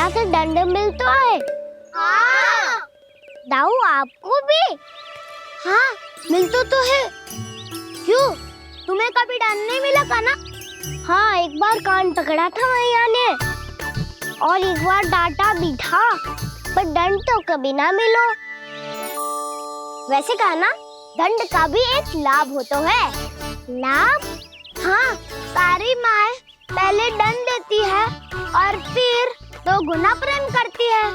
मैया से दंड मिलता है। हाँ। दाऊ आपको भी? हाँ मिलता तो है। क्यों, तुम्हें कभी दंड नहीं मिला था ना? हाँ एक बार कान पकड़ा था मैया ने और एक बार डांटा भी था, पर दंड तो कभी ना मिलो। वैसे कहा ना, दंड का भी एक लाभ होता है। लाभ? हाँ, सारी माँ पहले दंड देती है और फिर 2 गुना प्रेम करती है।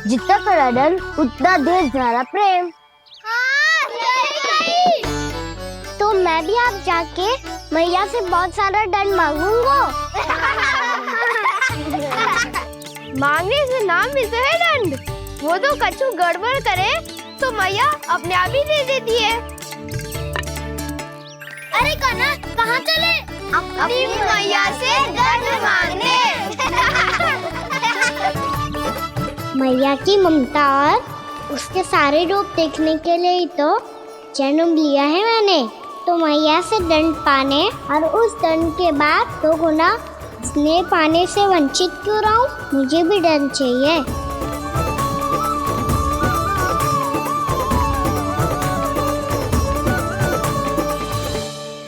जितना बड़ा दंड उतना ढेर सारा प्रेम। हाँ, सही। तो मैं भी आप जाके मैया से बहुत सारा दंड मांगूंगा। मांगने से ना मिलता है दंड। वो तो कछु गड़बड़ करे तो मैया अपने आप ही दे देती है। अरे कान्हा, कहाँ चले? अपनी मैया से दंड मांगने। मैया की ममता और उसके सारे रूप देखने के लिए ही तो जन्म लिया है मैंने। तो मैया से दंड पाने और उस दंड के बाद 2 गुना स्नेह पाने से वंचित क्यों रहूं? मुझे भी दंड चाहिए।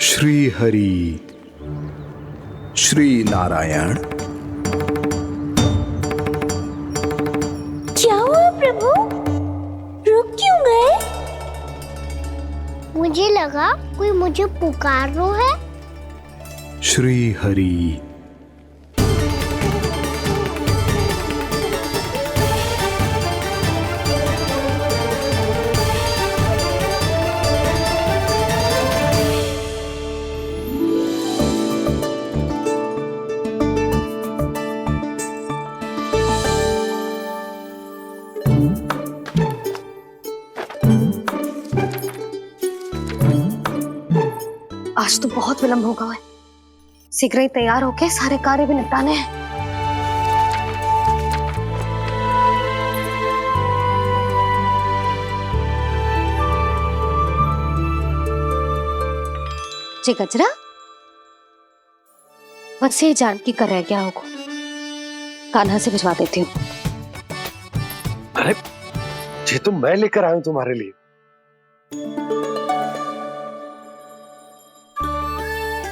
श्री हरि श्री नारायण। क्या हुआ प्रभु, रुक क्यों गए? मुझे लगा कोई मुझे पुकार रहा है। श्री हरि। आज तो बहुत विलंब होगा है। शीघ्र ही तैयार होके सारे कार्य भी निपटाने हैं। जे गजरा बस ये जान की कर रह गया होगा, कान्हा से भिजवा देती हूँ। अरे ये तो मैं लेकर आया हूं तुम्हारे लिए।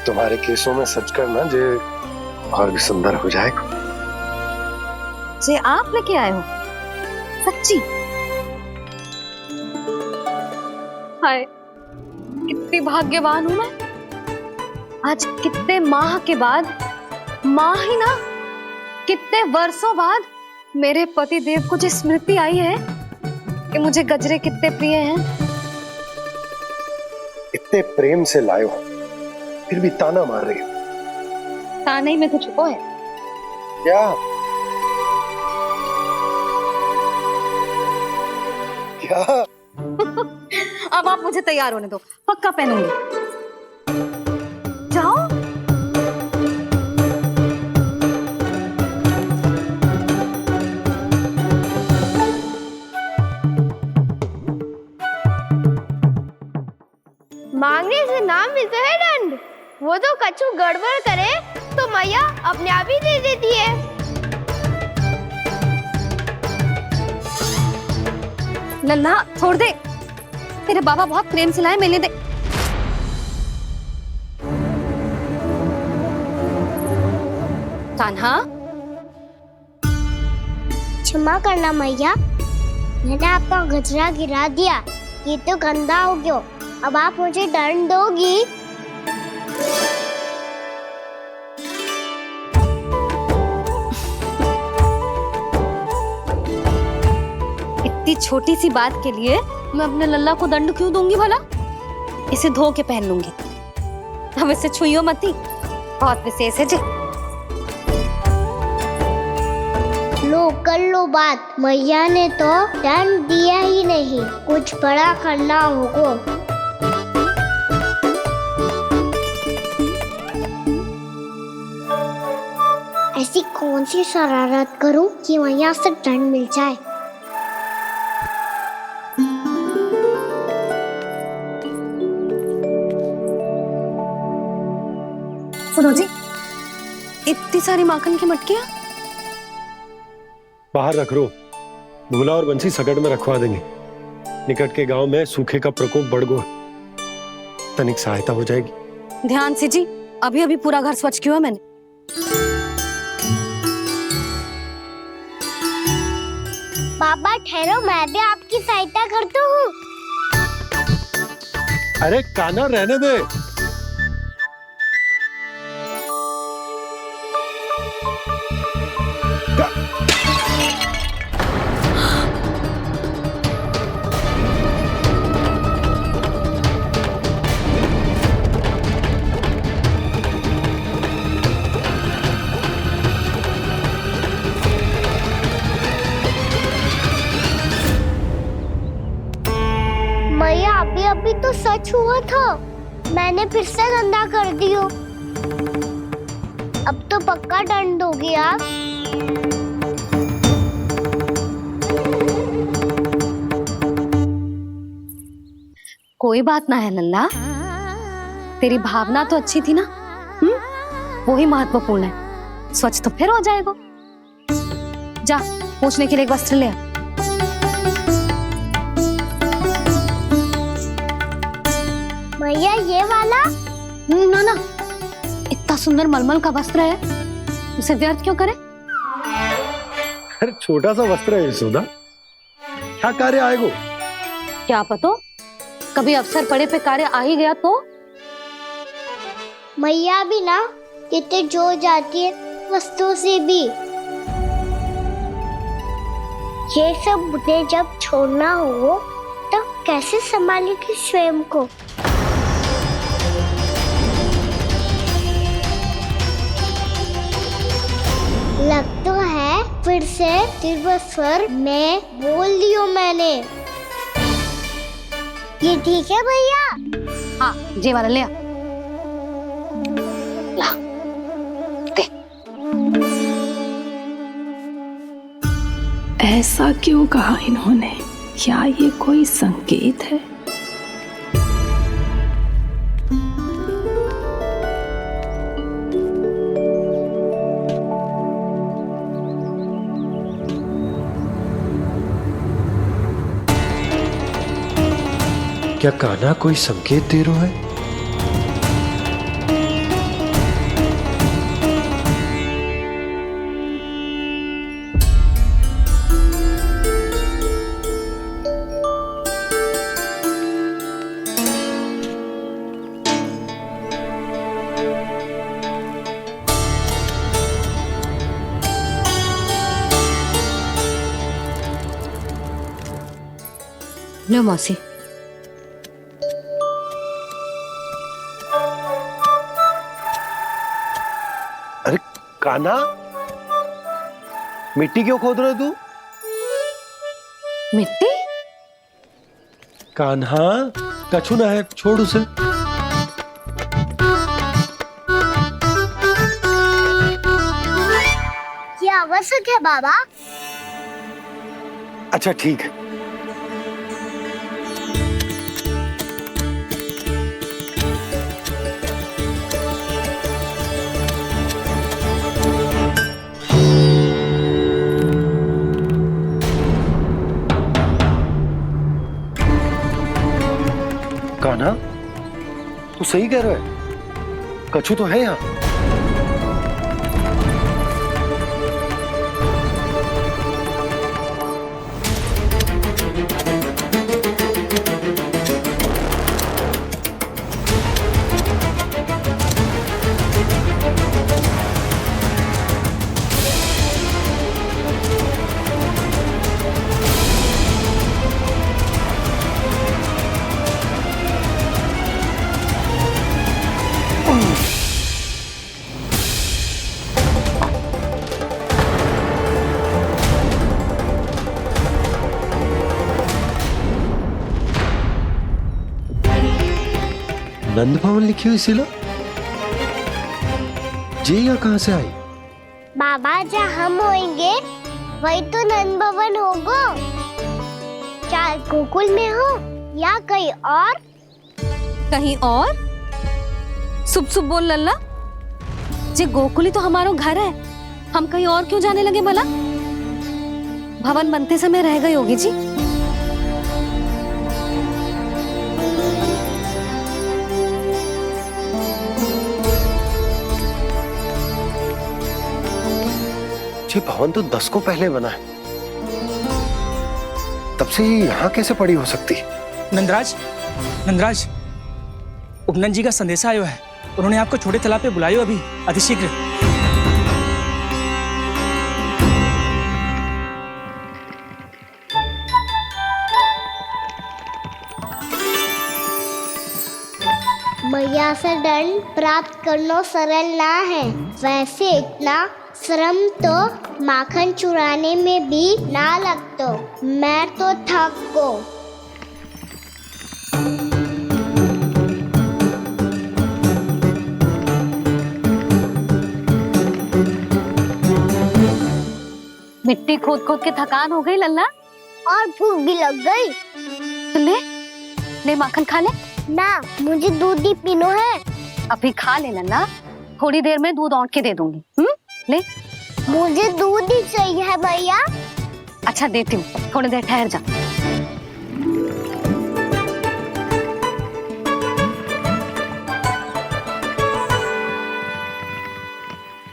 तुम्हारे केसों में सच करना जे और भी सुंदर हो जाएगा। जे आप लेके आए हो सच्ची? हाय कितनी भाग्यवान हूं मैं। आज कितने माह के बाद, माह ही ना कितने वर्षों बाद मेरे पति देव को जो स्मृति आई है कि मुझे गजरे कितने प्रिय हैं। इतने प्रेम से लाए हो फिर भी ताना मार रही हो। ताने में कुछ छुपो है क्या? क्या? अब आप मुझे तैयार होने दो, पक्का पहनूंगी। जाओ। मांगने से ना मिलता है दंड। वो तो कछु गड़बड़ करे तो मैया अपने आप ही दे देती है। नन्हा छोड़ दे, तेरे बाबा बहुत प्रेम से लाए, मिलने दे। कान्हा क्षमा करना मैया, मैंने आपका गजरा गिरा दिया, ये तो गंदा हो गया। अब आप मुझे दंड दोगी? इतनी छोटी सी बात के लिए मैं अपने लल्ला को दंड क्यों दूंगी भला? इसे धो के पहन लूंगी। अब इसे छुइयो मती, बहुत विशेष है जी। लो कर लो बात, मैया ने तो दंड दिया ही नहीं, कुछ बड़ा करना होगा। ऐसी कौन सी शरारत करूं कि मैया से दंड मिल जाए? सुनो जी, इतनी सारी माखन की मटकियां बाहर रख रो, भूला और बंसी सकट में रखवा देंगे। निकट के गांव में सूखे का प्रकोप बढ़ गो, तनिक सहायता हो जाएगी। ध्यान से जी, अभी अभी पूरा घर स्वच्छ किया मैंने। पापा ठहरो, मैं भी आपकी सहायता करता हूँ। अरे कान्हा रहने दे। मैया अभी अभी तो सच हुआ था, मैंने फिर से गंदा कर दियो। अब तो पक्का दंड दोगी आप। कोई बात ना है लल्ला, तेरी भावना तो अच्छी थी ना, वही महत्वपूर्ण है। स्वच्छ तो फिर हो जाएगा। जा पोंछने के लिए एक वस्त्र ले आ। भैया ये वाला? ना ना, इतना सुंदर मलमल का वस्त्र है, उसे व्यर्थ क्यों करे? अरे छोटा सा वस्त्र है यशोदा, क्या कार्य आएगो? क्या पता, कभी अवसर पड़े पे कार्य आ ही गया तो। मैया भी ना कितने जो जाती है वस्तुओं से भी। ये सब मुझे जब छोड़ना हो तो कैसे संभालेगी स्वयं को? लग तो है फिर से तीव्र स्वर में बोल दियो मैंने। ये ठीक है भैया? हाँ, जे वाला ले आ। ला, दे। ऐसा क्यों कहा इन्होंने? क्या ये कोई संकेत है? क्या कान्हा कोई संकेत दे रहा है? लो मौसी। अरे कान्हा, मिट्टी क्यों खोद रहे तू? मिट्टी? कान्हा, कछु ना है, छोड़ उसे। ये आवश्यक है बाबा। अच्छा ठीक है। कान्हा, तू सही कह रहा है, कछु तो है यहाँ। नंद भवन लिखी हुई सिला, जे यहाँ कहाँ से आई? बाबा जहाँ हम होंगे वही तो नंद भवन होगा। चाहे गोकुल में हो या कहीं और। कहीं और? सुब सुब बोल लल्ला, जे गोकुली तो हमारो घर है, हम कहीं और क्यों जाने लगे भला? भवन बनते समय रह गई होगी जी। ये भवन तो 10 को पहले बना है, तब से ये यहाँ कैसे पड़ी हो सकती? नंदराज, नंदराज, उपनंद जी का संदेशा आयो है। उन्होंने आपको छोटे तालाब पे बुलायो अभी, अतिशीघ्र। मैया से दंड प्राप्त करना सरल ना है। वैसे इतना श्रम तो माखन चुराने में भी ना लगतो। मैं तो थक को। मिट्टी खोद खोद के थकान हो गई लल्ला, और भूख भी लग गई। तो ले माखन खा ले। ना, मुझे दूध ही पीनो है। अभी खा ले लल्ला, थोड़ी देर में दूध औंट के दे दूंगी। ले। मुझे दूध ही चाहिए है भैया। अच्छा देती हूँ, थोड़ी देर ठहर जा।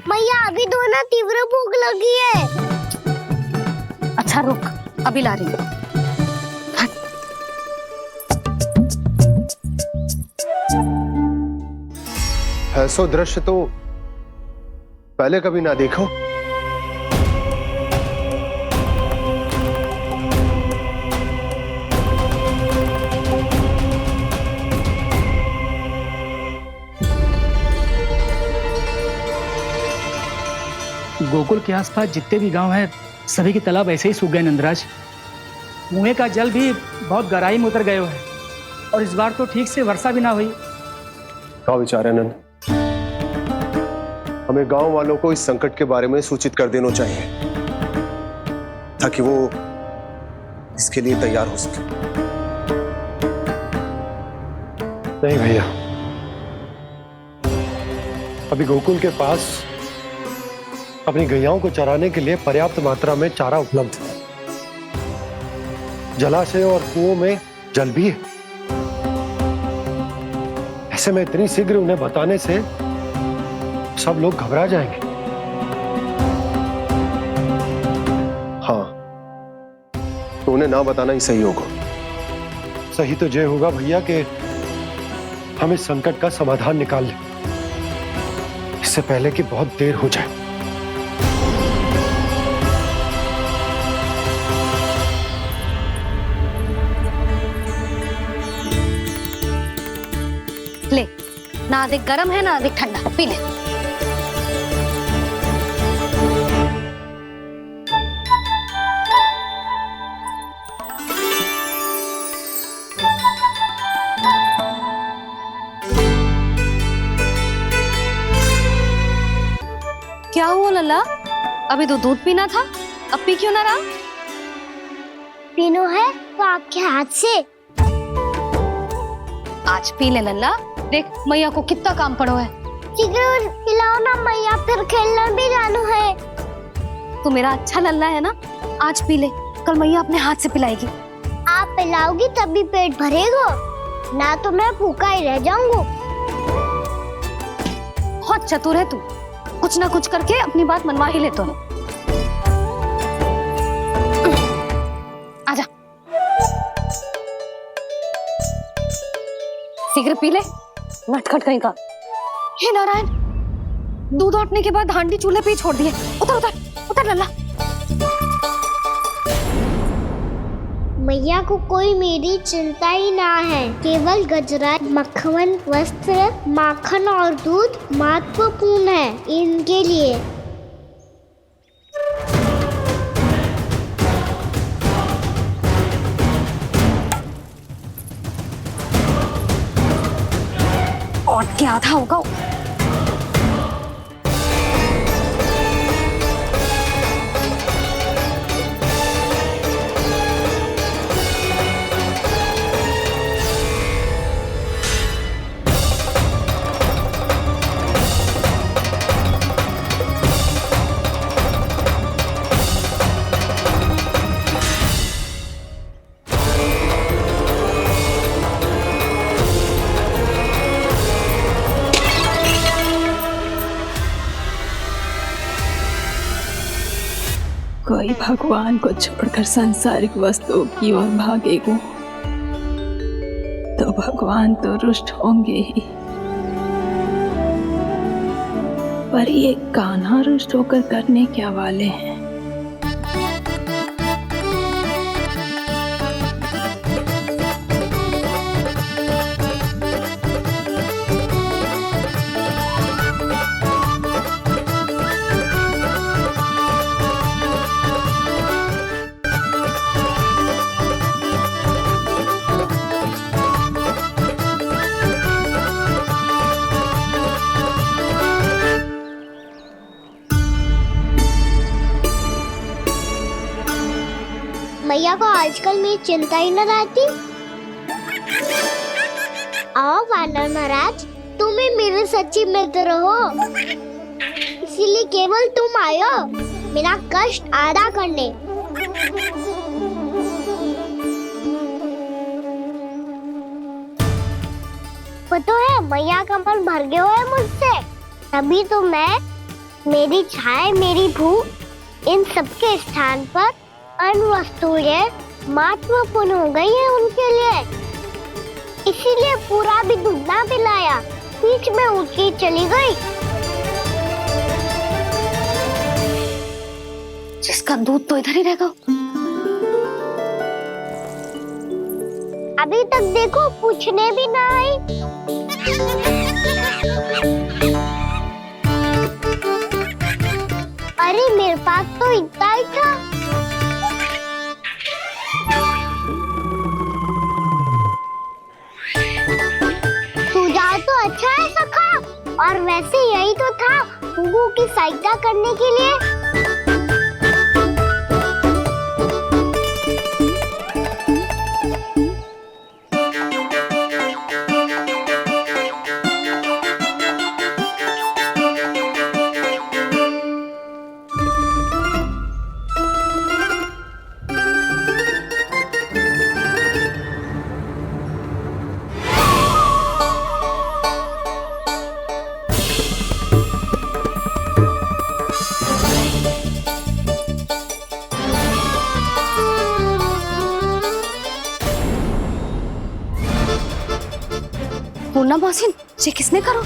मैया अभी तो ना तीव्र भूख लगी है। अच्छा रुक, अभी ला रही हूँ। ऐसा दृश्य तो पहले कभी ना देखो। गोकुल के आसपास जितने भी गांव हैं, सभी के तालाब ऐसे ही सूख गए नंदराज। कुएं का जल भी बहुत गहराई में उतर गए है, और इस बार तो ठीक से वर्षा भी ना हुई। क्या विचार है नंद? हमें गांव वालों को इस संकट के बारे में सूचित कर देना चाहिए, ताकि वो इसके लिए तैयार हो सके। नहीं भैया, अभी गोकुल के पास अपनी गैयाओं को चराने के लिए पर्याप्त मात्रा में चारा उपलब्ध है। जलाशय और कुओं में जल भी है। ऐसे में इतनी शीघ्र उन्हें बताने से सब लोग घबरा जाएंगे। हाँ, तो उन्हें ना बताना ही सही होगा। सही तो ये होगा भैया कि हम इस संकट का समाधान निकाल लें, इससे पहले कि बहुत देर हो जाए। ले, ना अधिक गर्म है ना अधिक ठंडा, पी ले। क्या हुआ लल्ला? अभी तो दूध पीना था, अब पी क्यों ना रहा? पीनो है तो आपके हाथ से। आज पी ले लल्ला, देख मैया को कितना काम पड़ो है। शीघ्र पिलाओ ना मैया, फिर खेलने भी जाना है। तू मेरा अच्छा लल्ला है ना, आज पी ले, कल मैया अपने हाथ से पिलाएगी। आप पिलाओगी तभी पेट भरेगा, ना तो मैं भूखा ही रह जाऊंगा। बहुत चतुर है तू, कुछ ना कुछ करके अपनी बात मनवा ही लेता है। आजा, शीघ्र पी ले, नटखट कहीं का। हे नारायण, दूध औटने के बाद हांडी चूल्हे पे ही छोड़ दिए। उतर उतर उतर लल्ला। मैया को कोई मेरी चिंता ही ना है। केवल गजरा, मक्खन, वस्त्र, माखन और दूध महत्वपूर्ण है इनके लिए। और क्या था होगा? कोई भगवान को छोड़कर सांसारिक वस्तुओं की ओर भागेगा तो भगवान तो रुष्ट होंगे ही, पर ये कान्हा रुष्ट होकर करने क्या वाले हैं? मैया को आजकल मेरी चिंता ही न रहती। आओ वानर महाराज, तुम ही मेरे सच्ची मित्र हो, इसीलिए केवल तुम आयो मेरा कष्ट आधा करने। वो तो है मैया का मन भर गया है मुझसे, तभी तो मैं, मेरी छाया, मेरी भूख, इन सबके स्थान पर अन्य वस्तुएं महत्वपूर्ण हो गई है उनके लिए, इसीलिए पूरा भी दूध ना पिलाया, बीच में उठ के चली गई। जिसका दूध तो इधर ही रहेगा। अभी तक देखो पूछने भी ना आई। अरे मेरे पास तो इतना ही था। सुझाव तो अच्छा है सखा, और वैसे यही तो था हुगू की सहायता करने के लिए। पूर्णा मौसी, ये किसने करो?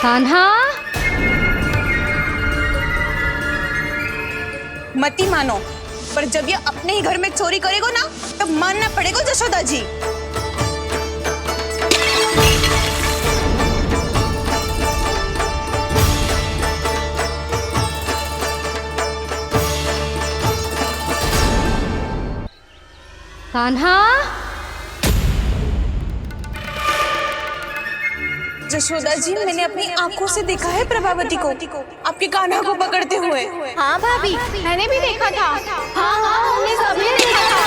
कान्हा, मती मानो, पर जब ये अपने ही घर में चोरी करेगो ना, तब मानना पड़ेगा जशोदा जी। कान्हा, जशोदा जी, मैंने अपनी आंखों से देखा है प्रभावती को आपके कान्हा को पकड़ते हुए। हाँ भाभी, मैंने भी देखा था। हाँ हाँ, हमने सबने देखा था।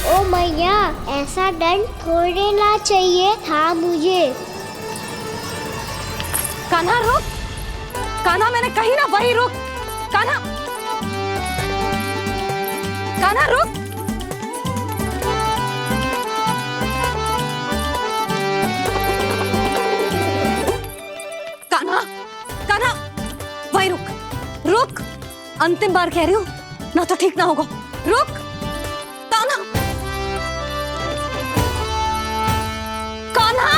ओ मैया, ऐसा दंड थोड़े ना चाहिए था मुझे। कान्हा रुक, कान्हा, मैंने कही ना वही रुक। कान्हा, कान्हा रुक। कान्हा, कान्हा, वही रुक, रुक। अंतिम बार कह रही हूँ, ना तो ठीक ना होगा। रुक कान्हा, कान्हा।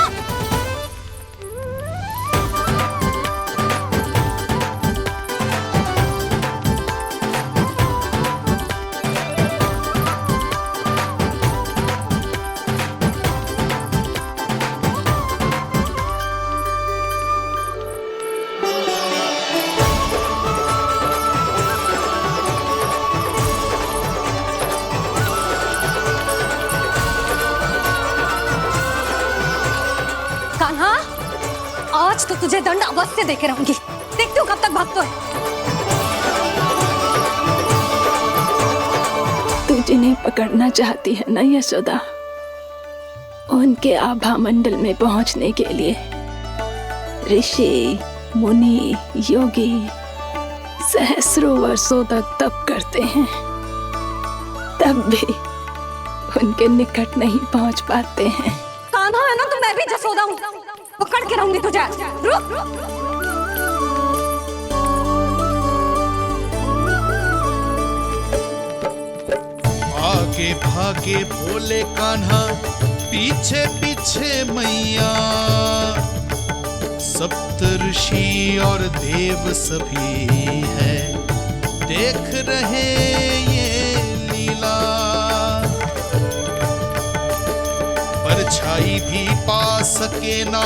आज तो तुझे दंड अवश्य देके रहूंगी। देखती हूँ कब तक भागते है। तू जिन्हें पकड़ना चाहती है ना यशोदा, उनके आभा मंडल में पहुंचने के लिए ऋषि, मुनि, योगी सहस्रों वर्षों तक तप करते हैं, तब भी उनके निकट नहीं पहुंच पाते हैं। कान्हा है ना, तो मैं भी जसोदा हूँ, पकड़ के रहूंगी तुझे। रुक। आगे भागे भोले कान्हा, पीछे पीछे मैया, सप्त ऋषि और देव सभी है देख रहे ये लीला। परछाई भी पा सके ना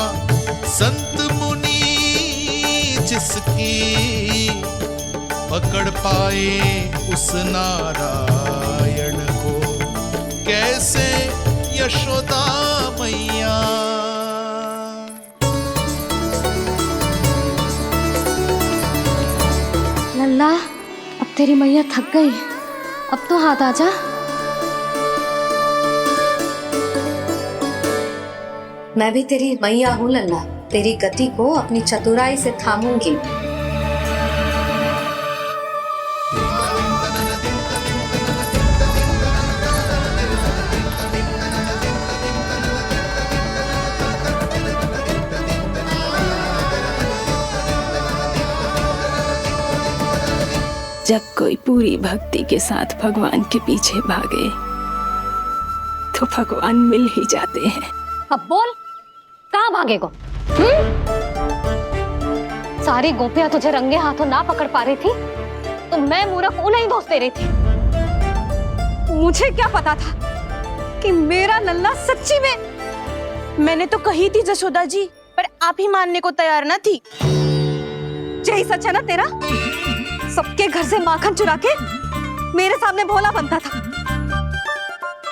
संत मुनि, जिसकी पकड़ पाए उस नारायण को, कैसे यशोदा मैया। लल्ला, अब तेरी मैया थक गई, अब तो हाथ आजा। मैं भी तेरी मैया हूँ लल्ला, तेरी गति को अपनी चतुराई से थामूंगी। जब कोई पूरी भक्ति के साथ भगवान के पीछे भागे तो भगवान मिल ही जाते हैं। अब बोल, कहाँ भागेगा? सारी गोपियां तुझे रंगे हाथों ना पकड़ पा रही थी तो मैं मूर्ख उन्हें ही दोष दे रही थी। मुझे क्या पता था कि मेरा लल्ला सच्ची में। मैंने तो कही थी जसोदा जी, पर आप ही मानने को तैयार ना थी। यही सच है ना तेरा? सबके घर से माखन चुरा के मेरे सामने भोला बनता था।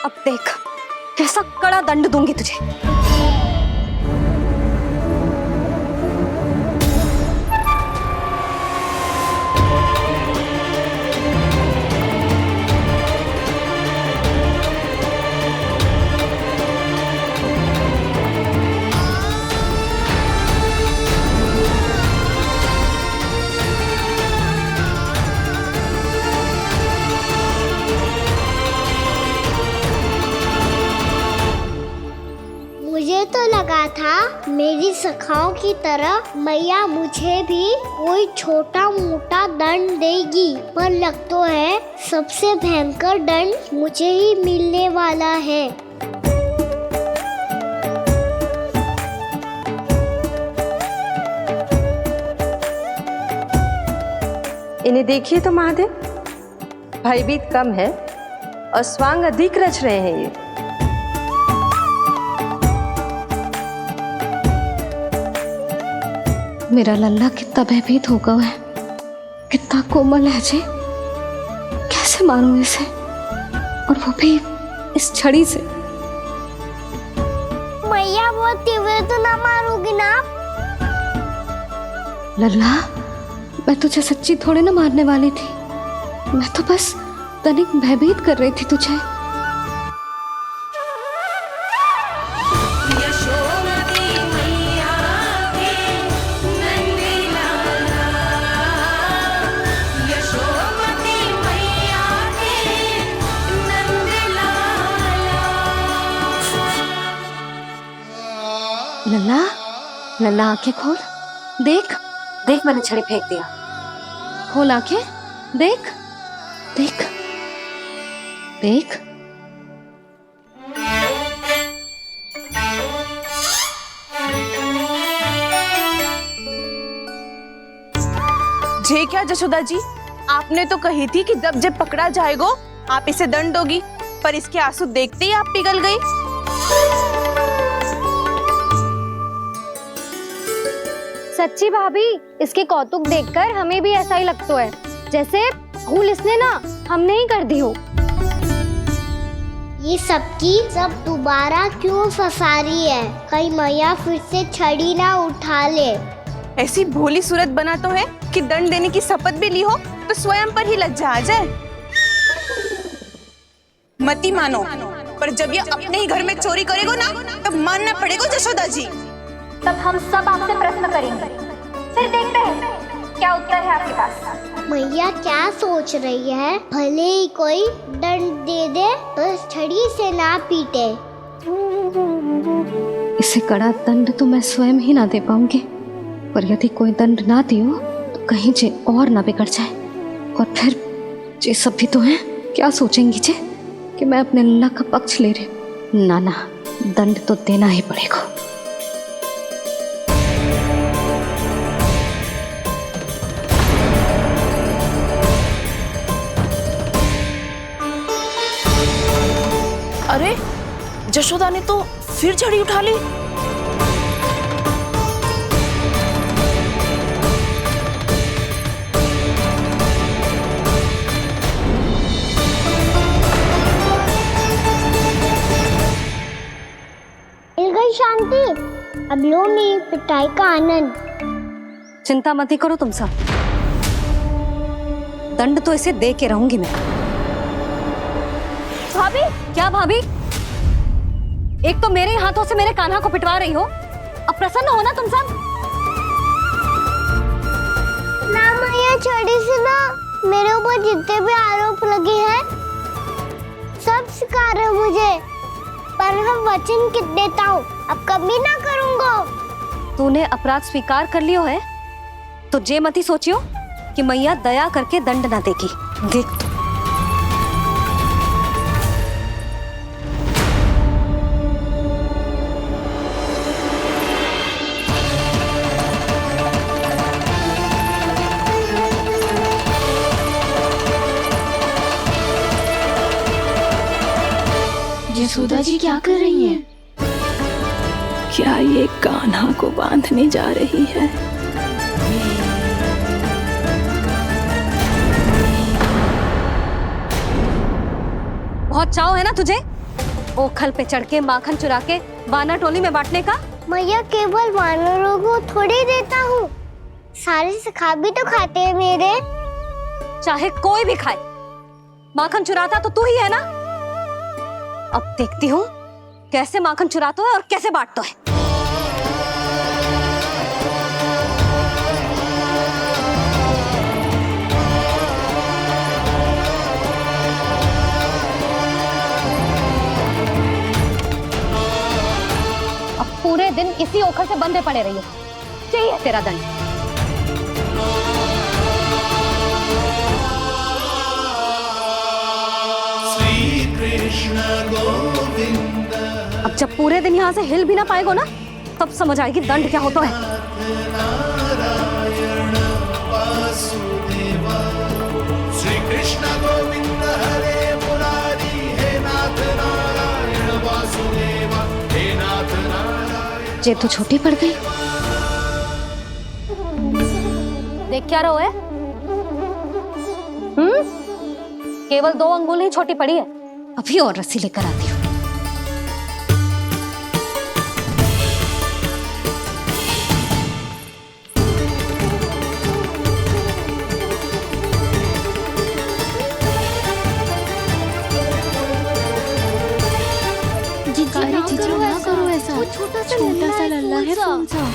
अब देख कैसा कड़ा दंड दूंगी तुझे। मुझे तो लगा था मेरी सखाओं की तरह मैया मुझे भी कोई छोटा मोटा दंड देगी, पर लग तो है सबसे भयंकर दंड मुझे ही मिलने वाला है। इन्हें देखिए तो महादेव, भयभीत कम है और स्वांग अधिक रच रहे हैं ये। मेरा लल्ला कितना भयभीत होगा है, कितना कोमल है जी। कैसे मारूं इसे, और वो भी इस छड़ी से। मैया बहुत तीव्र तो ना मारोगी ना? लल्ला, मैं तुझे सच्ची थोड़े ना मारने वाली थी, मैं तो बस तनिक भयभीत कर रही थी तुझे। लल्ला, लल्ला आंखें खोल, देख देख मैंने छड़ी फेंक दिया। खोल आंखें, देख देख देख। जे क्या जसोदा जी, आपने तो कही थी कि जब जब पकड़ा जाएगा आप इसे दंड दोगी, पर इसके आंसू देखते ही आप पिघल गई। सच्ची भाभी, इसके कौतुक देखकर हमें भी ऐसा ही लगता है जैसे भूल इसने ना हमने ही कर दी हो। ये सबकी सब दोबारा क्यों फंसा रही है? कहीं मैया फिर से छड़ी ना उठा ले। ऐसी भोली सूरत बना तो है कि दंड देने की शपथ भी ली हो तो स्वयं पर ही लज्जा आ जाए। मती मानो, पर जब ये अपने ही घर में चोरी करेगो ना तब मानना पड़ेगा जशोदा जी। तब हम सब आपसे प्रश्न करेंगे, फिर देखते हैं क्या उत्तर है आपके पास। मैया क्या सोच रही है? भले ही कोई दंड दे दे बस छड़ी से ना पीटे। इसे कड़ा दंड तो मैं स्वयं ही ना दे पाऊंगी, पर यदि कोई दंड ना दियो तो कहीं जे और ना बिगड़ जाए, और फिर जे सब भी तो हैं, क्या सोचेंगी जे कि मैं अपने लल्ला का पक्ष ले रही। ना ना, दंड तो देना ही पड़ेगा। अरे जशोदा ने तो फिर छड़ी उठा ली। मिल गई शांति, अब लो मेरी पिटाई का आनंद। चिंता मत ही करो तुम सब, दंड तो इसे दे के रहूंगी मैं। भाभी? क्या भाभी? एक तो मेरे हाथों से मेरे कान्हा को पिटवा रही हो, अब प्रसन्न हो ना तुम सब? ना मैया, छड़ी से ना मेरे ऊपर जितने भी आरोप लगे हैं सब स्वीकार है मुझे, पर मैं वचन कित देता हूँ अब कभी ना करूँगा। तूने अपराध स्वीकार कर लियो है तो जे मती सोचियो कि मैया दया करके दंड ना देगी। देख यशोदा जी क्या कर रही हैं? क्या ये कान्हा को बांधने जा रही है? बहुत चाव है ना तुझे ओखल पे चढ़ के माखन चुरा के वानर टोली में बांटने का? मैया केवल वानरों को थोड़ी देता हूँ, सारे सखा भी तो खाते हैं मेरे। चाहे कोई भी खाए, माखन चुराता तो तू ही है ना। अब देखती हूँ कैसे माखन चुराता है और कैसे बांटता है। अब पूरे दिन इसी ओखल से बंधे पड़े रहिए, चाहिए तेरा दंड। अब जब पूरे दिन यहाँ से हिल भी ना पाएगो ना, तब समझ आएगी दंड क्या होता है। श्री कृष्ण गोविंद हरे मुरारी, हे नाथ नारायण वासुदेव, हे नाथ नारायण। जे तो छोटी पड़ गई। देख क्या रहो है? केवल 2 अंगुल ही छोटी पड़ी है, अभी और रस्सी लेकर आती हूँ। ना करो ऐसा, छोटा सा लल्ला है कौन सा?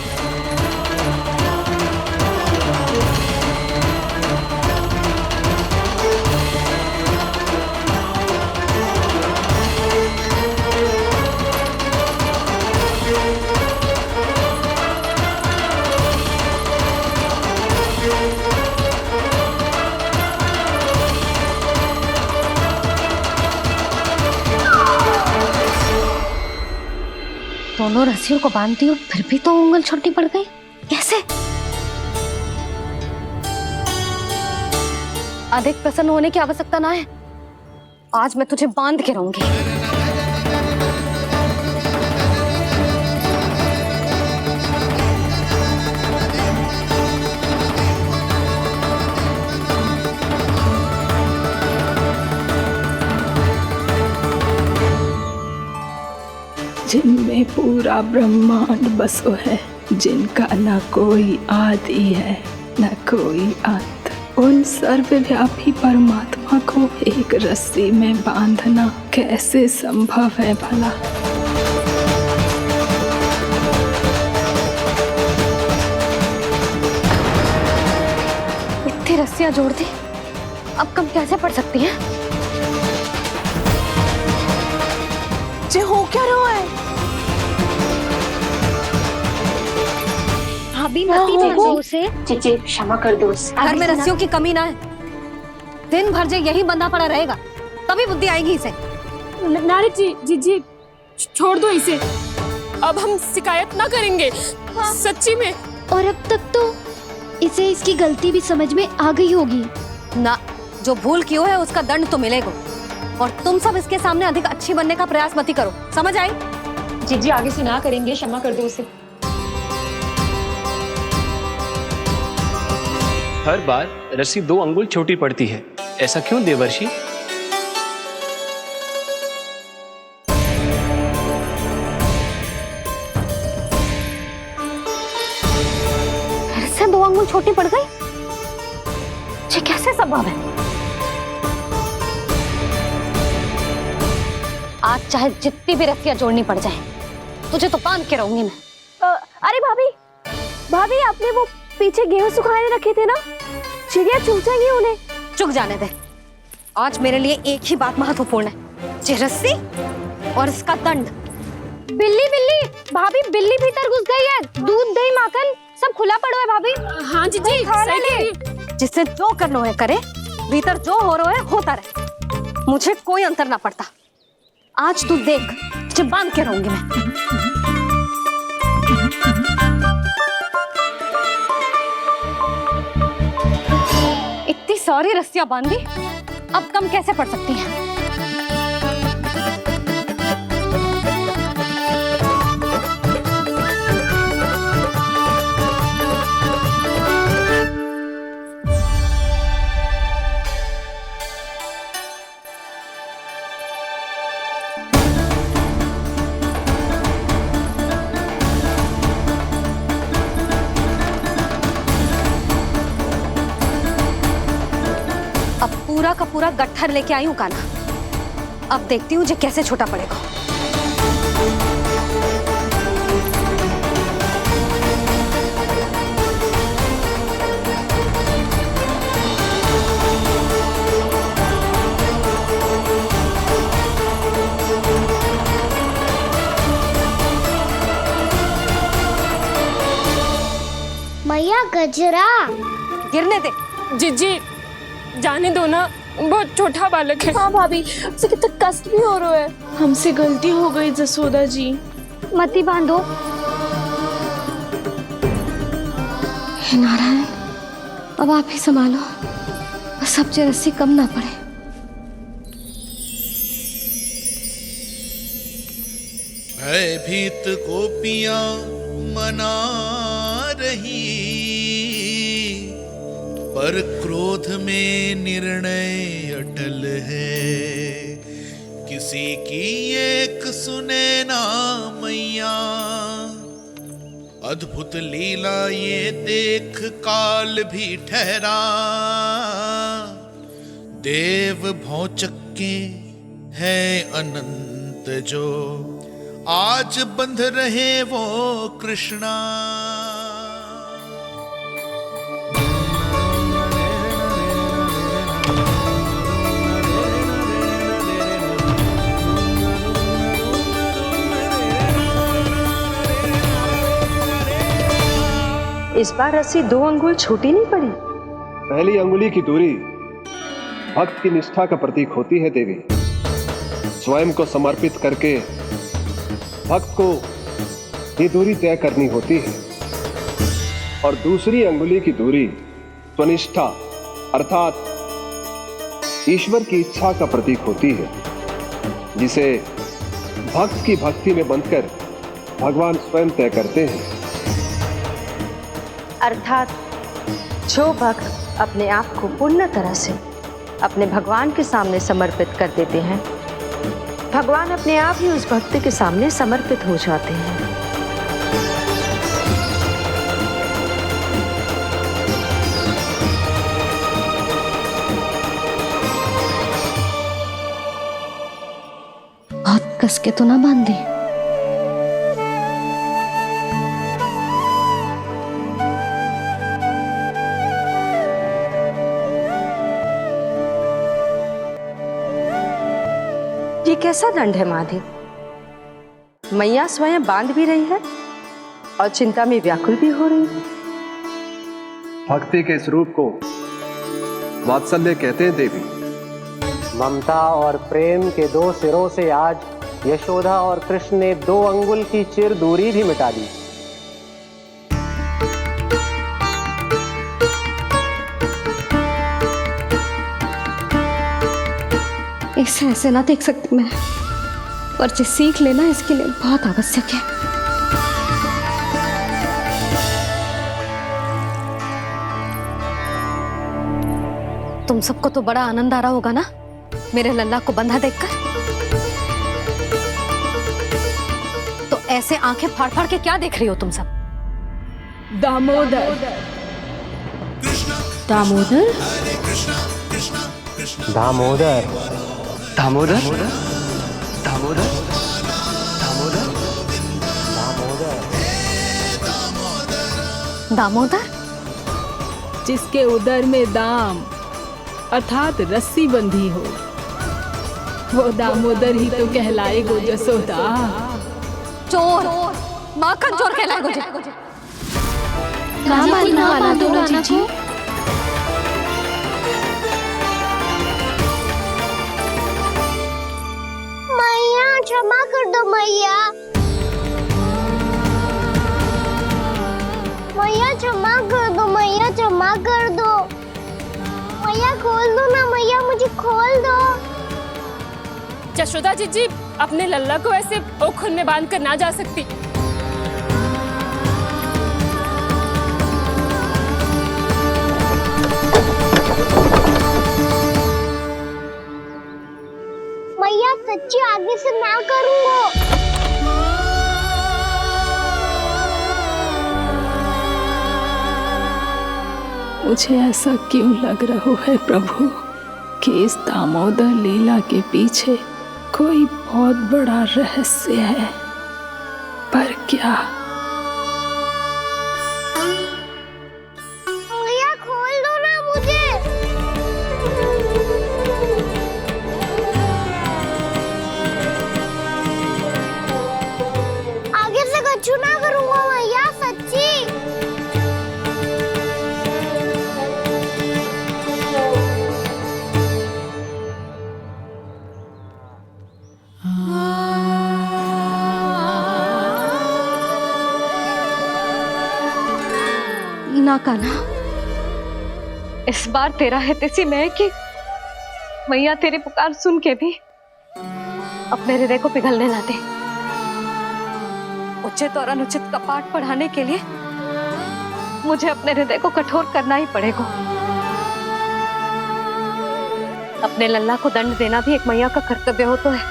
दोनों रस्सियों को बांधती हूँ, फिर भी तो उंगल छोटी पड़ गई। कैसे? अधिक प्रसन्न होने की आवश्यकता ना है, आज मैं तुझे बांध के रहूंगी। जिनमें पूरा ब्रह्मांड बसो है, जिनका न कोई आदि है न कोई अंत, उन सर्वव्यापी परमात्मा को एक रस्सी में बांधना कैसे संभव है भला? इतनी रस्सियां जोड़ दी, अब कम कैसे पड़ सकती हैं? जे हो क्या रहा है? भाभी मती भेजो उसे। जी क्षमा कर दो उसे। घर में रस्सियों की कमी ना है। दिन भर जे यही बंधा पड़ा रहेगा तभी बुद्धि आएगी इसे। नारी जी छोड़ दो इसे, अब हम शिकायत ना करेंगे। सच्ची में। और अब तक तो इसे इसकी गलती भी समझ में आ गई होगी ना। जो भूल की हो है उसका दंड तो मिलेगा। और तुम सब इसके सामने अधिक अच्छी बनने का प्रयास मत करो, समझ आई? जी आगे से ना करेंगे, क्षमा कर दो उसे। हर बार रस्सी 2 अंगुल छोटी पड़ती है, ऐसा क्यों देवर्षि? फिर से 2 अंगुल छोटी पड़ गई? ये कैसे संभव है? आज चाहे जितनी भी रस्सियां जोड़नी पड़ जाए, तुझे तो बांध के रहूंगी मैं। अरे भाभी आपने वो पीछे गेहूं सुखाने रखे थे ना, चिड़िया चुग जाएंगी उन्हें। चुग जाने दे। आज मेरे लिए एक ही बात महत्वपूर्ण है, ये रस्सी और इसका दंड। बिल्ली भाभी, बिल्ली भीतर घुस गई है। दूध दही माखन सब खुला पड़ा है भाभी। हाँ जी सही कह रही है। जिससे जो करना है करे, भीतर जो हो रहा है होता रहे, मुझे कोई अंतर ना पड़ता। आज तू देख, तुझे बांध के रहूंगी मैं। इतनी सारी रस्सियां बांधी, अब कम कैसे पड़ सकती हैं? पूरा का पूरा गट्ठर लेके आई हूँ कान्हा। अब देखती हूँ जे कैसे छोटा पड़ेगा। मैया गजरा गिरने दे। जी जाने दो ना, बहुत छोटा बालक है। हाँ भाभी, उसे कितना कष्ट भी हो रहा है। हमसे गलती हो गई जसोदा जी। मती बांधो। हे नारायण, अब आप ही संभालो, बस अब जे रस्सी कम ना पड़े। भयभीत गोपियां मना रही, पर क्रोध में निर्णय अटल है। किसी की एक सुने ना मैया, अद्भुत लीला ये देख काल भी ठहरा। देव भौचक्के हैं अनंत जो, आज बंध रहे वो कृष्णा। इस बार रस्सी 2 अंगुल छोटी नहीं पड़ी। पहली अंगुली की दूरी भक्त की निष्ठा का प्रतीक होती है देवी। स्वयं को समर्पित करके भक्त को ये दूरी तय करनी होती है। और दूसरी अंगुली की दूरी स्वनिष्ठा अर्थात ईश्वर की इच्छा का प्रतीक होती है, जिसे भक्त की भक्ति में बंधकर भगवान स्वयं तय करते हैं। अर्थात जो भक्त अपने आप को पूर्ण तरह से अपने भगवान के सामने समर्पित कर देते हैं, भगवान अपने आप ही उस भक्त के सामने समर्पित हो जाते हैं। कस के तो ना बांध दी? ये कैसा दंड है माधे? मैया स्वयं बांध भी रही है और चिंता में व्याकुल भी हो रही है। भक्ति के स्वरूप को वात्सल्य कहते हैं देवी। ममता और प्रेम के दो सिरों से आज यशोदा और कृष्ण ने 2 अंगुल की चिर दूरी भी मिटा दी। इसे ऐसे ना देख सकती मैं, और जो सीख लेना इसके लिए बहुत आवश्यक है। तुम सबको तो बड़ा आनंद आ रहा होगा ना मेरे लल्ला को बंधा देखकर। तो ऐसे आंखें फाड़ फाड़ के क्या देख रही हो तुम सब? दामोदर। दामोदर? दामोदर। दामोदर? दामोदर? दामोदर? दामोदर? जिसके उदर में दाम अर्थात रस्सी बंधी हो, वो दामोदर ही तो कहलाएगो जसोदा। चोर, माखन चोर कहलाएगो जी। ना मानना वाला तो राना जी। मैया क्षमा कर दो मैया। मैया क्षमा कर दो, मैया क्षमा कर दो। मैया खोल दो ना मैया, मुझे खोल दो। जशोदा जी अपने लल्ला को ऐसे ओखल में बांध कर ना जा सकती। मैया सच्ची आगे से ना करूंगा। मुझे ऐसा क्यों लग रहा है प्रभु कि इस दामोदर लीला के पीछे कोई बहुत बड़ा रहस्य है, पर क्या? मैया खोल दो ना मुझे। आगे से कछु ना करूंगा मैया, सच्ची। ना कान्हा, इस बार तेरा है तेसी में कि मैया तेरी पुकार सुन के भी अपने हृदय को पिघलने ना दे। उचित और अनुचित का पाठ पढ़ाने के लिए मुझे अपने हृदय को कठोर करना ही पड़ेगा। अपने लल्ला को दंड देना भी एक मैया का कर्तव्य हो तो है,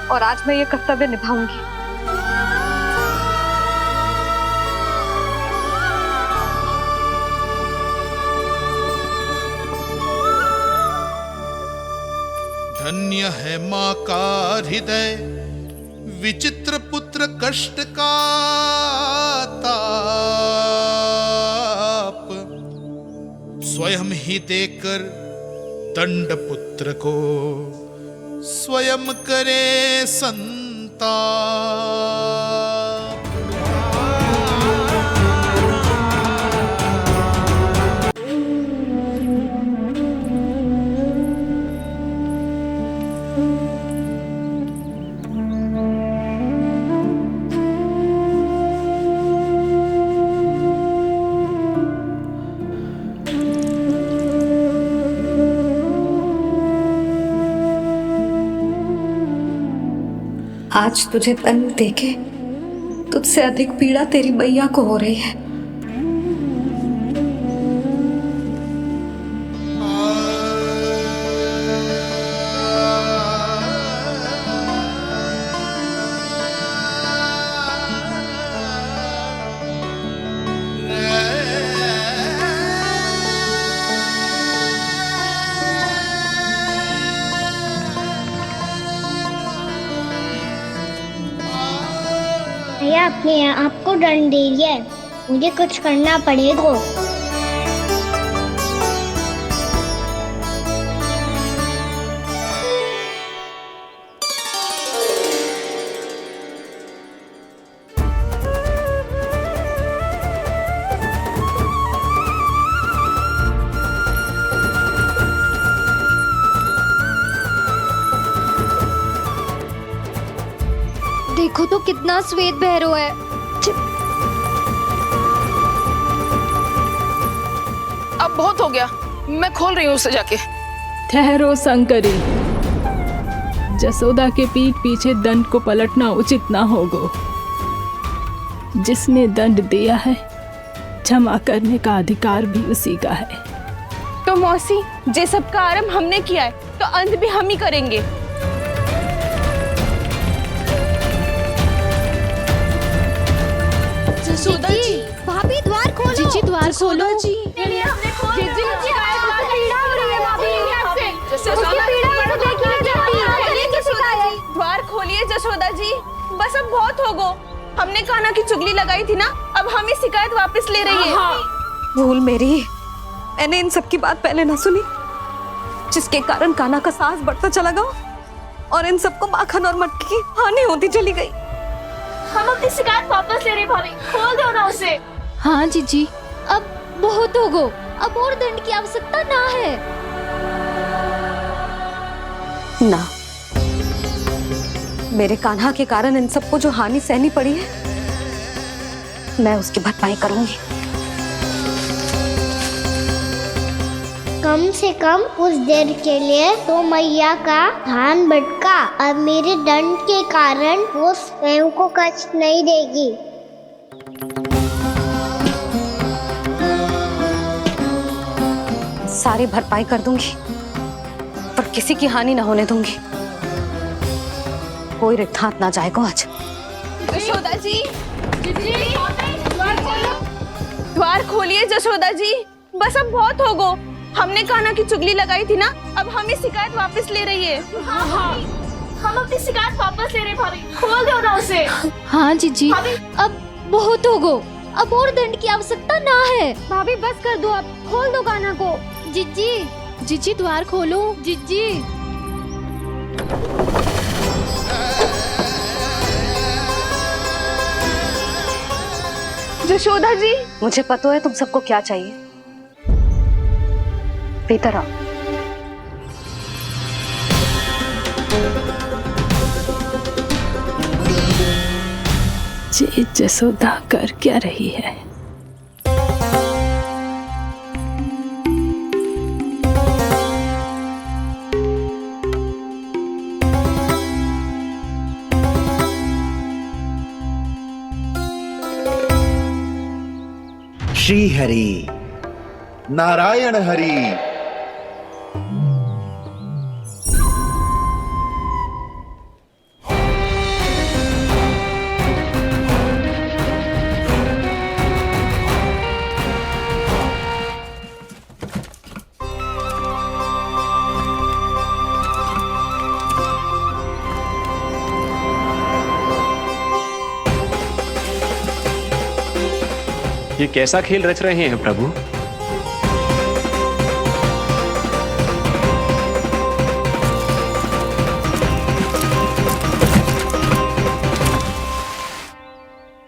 और आज मैं ये कर्तव्य निभाऊंगी। धन्य है माँ का हृदय, विचित्र पुत्र कष्ट का ताप, स्वयं ही देकर दंड पुत्र को स्वयं करे संताप। आज तुझे दंड देके तुझसे अधिक पीड़ा तेरी मैया को हो रही है। भैया अपने आप को दंड दे रही है, मुझे कुछ करना पड़ेगा। देखो तो कितना श्वेत भैरव है। अब बहुत हो गया, मैं खोल रही हूँ उसे जाके। ठहरो शंकरी, जसोदा के पीठ पीछे दंड को पलटना उचित ना होगा। जिसने दंड दिया है, क्षमा करने का अधिकार भी उसी का है। तो मौसी, जे सब का आरंभ हमने किया है, तो अंत भी हम ही करेंगे। जसोदा जी, भाभी द्वार खोलो। जीजी द्वार खोलो। जी द्वार खोलिए जसोदा जी, बस अब बहुत हो गो। हमने कान्हा की चुगली लगाई थी ना, अब हम ही शिकायत वापस ले रही है। भूल मेरी, मैंने इन सब की बात पहले ना सुनी, जिसके कारण कान्हा का साहस बढ़ता चला गया और इन सबको माखन और मटकी की हानि होती चली गई। हम अपनी शिकायत वापस ले रहे भाभी, खोल दो ना उसे। हाँ जीजी, अब बहुत हो गो, अब और दंड की आवश्यकता ना है। ना, मेरे कान्हा के कारण इन सबको जो हानि सहनी पड़ी है, मैं उसकी भरपाई करूंगी। कम से कम उस देर के लिए तो मैया का ध्यान भटका, अब मेरे दंड के कारण वो स्वयं को कष्ट नहीं देगी। सारी भरपाई कर दूंगी, पर किसी की हानि न होने दूंगी। कोई रिक्त हाथ ना जाएगा आज। जसोदा जी, द्वार खोलिए जसोदा जी, बस अब बहुत हो गो। हमने कान्हा की चुगली लगाई थी ना, अब हम ही शिकायत वापस ले रही है। हम अपनी शिकायत वापस ले रहे भाभी, खोल दो ना उसे। हाँ जीजी, अब बहुत हो गो, अब और दंड की आवश्यकता ना है। भाभी बस कर दो, अब खोल दो कान्हा को। जीजी, जीजी द्वार खोलो। जीजी जसोदा जी, मुझे पता है तुम सबको क्या चाहिए। भीतर आओ। जे जसोदा कर क्या रही है? श्री हरि नारायण हरि। ये कैसा खेल रच रहे हैं प्रभु?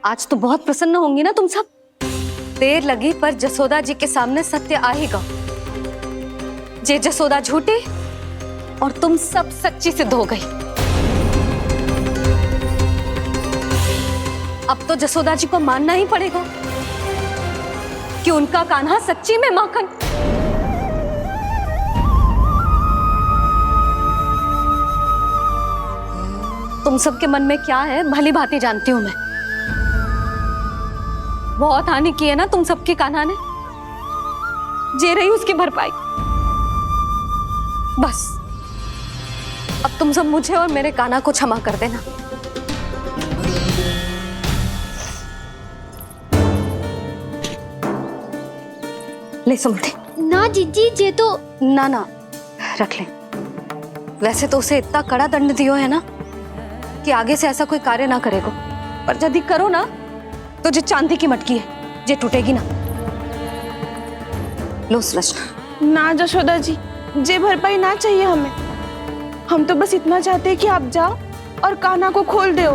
आज तो बहुत प्रसन्न होंगी ना तुम सब। देर लगी पर जसोदा जी के सामने सत्य आएगा। जे जसोदा झूठी और तुम सब सच्ची सिद्ध हो गई। अब तो जसोदा जी को मानना ही पड़ेगा कि उनका कान्हा सच्ची में माखन। तुम सबके मन में क्या है भली भांति जानती हूं मैं। बहुत हानि की है ना तुम सबके कान्हा ने, जे रही उसकी भरपाई। बस अब तुम सब मुझे और मेरे कान्हा को क्षमा कर देना। ले सुमते। ना जीजी, जे तो ना ना रख ले। वैसे तो उसे इतना कड़ा दंड दियो है ना कि आगे से ऐसा कोई कार्य ना करेगा। पर यदि करो ना तो जे चांदी की मटकी है जे टूटेगी ना। लो सुलक्षणा। ना जशोदा जी, जे भरपाई ना चाहिए हमें। हम तो बस इतना चाहते हैं कि आप जाओ और कान्हा को खोल दो।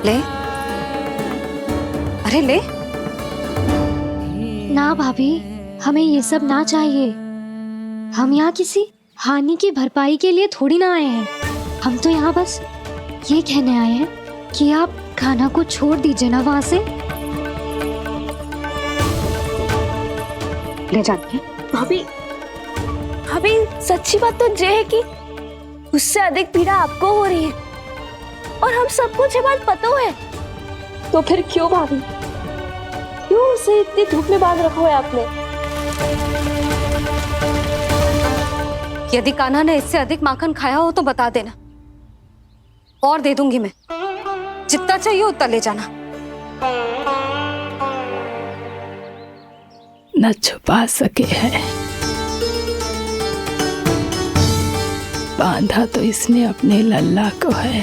ले, अरे ले। ना भाभी, हमें ये सब ना चाहिए। हम यहाँ किसी हानि की भरपाई के लिए थोड़ी ना आए हैं। हम तो यहाँ बस ये कहने आए हैं कि आप कान्हा को छोड़ दीजिए ना वहां से। ले जाती है। भाभी, भाभी सच्ची बात तो ये है कि उससे अधिक पीड़ा आपको हो रही है और हम सबको ये बात पता है। तो फिर क्यों भाभी, क्यों उसे इतनी धूप में बांध रखा है आपने? यदि कान्हा ने इससे अधिक माखन खाया हो तो बता देना, और दे दूंगी मैं। जितना चाहिए उतना ले जाना। न छुपा सके हैं, बांधा तो इसने अपने लल्ला को है,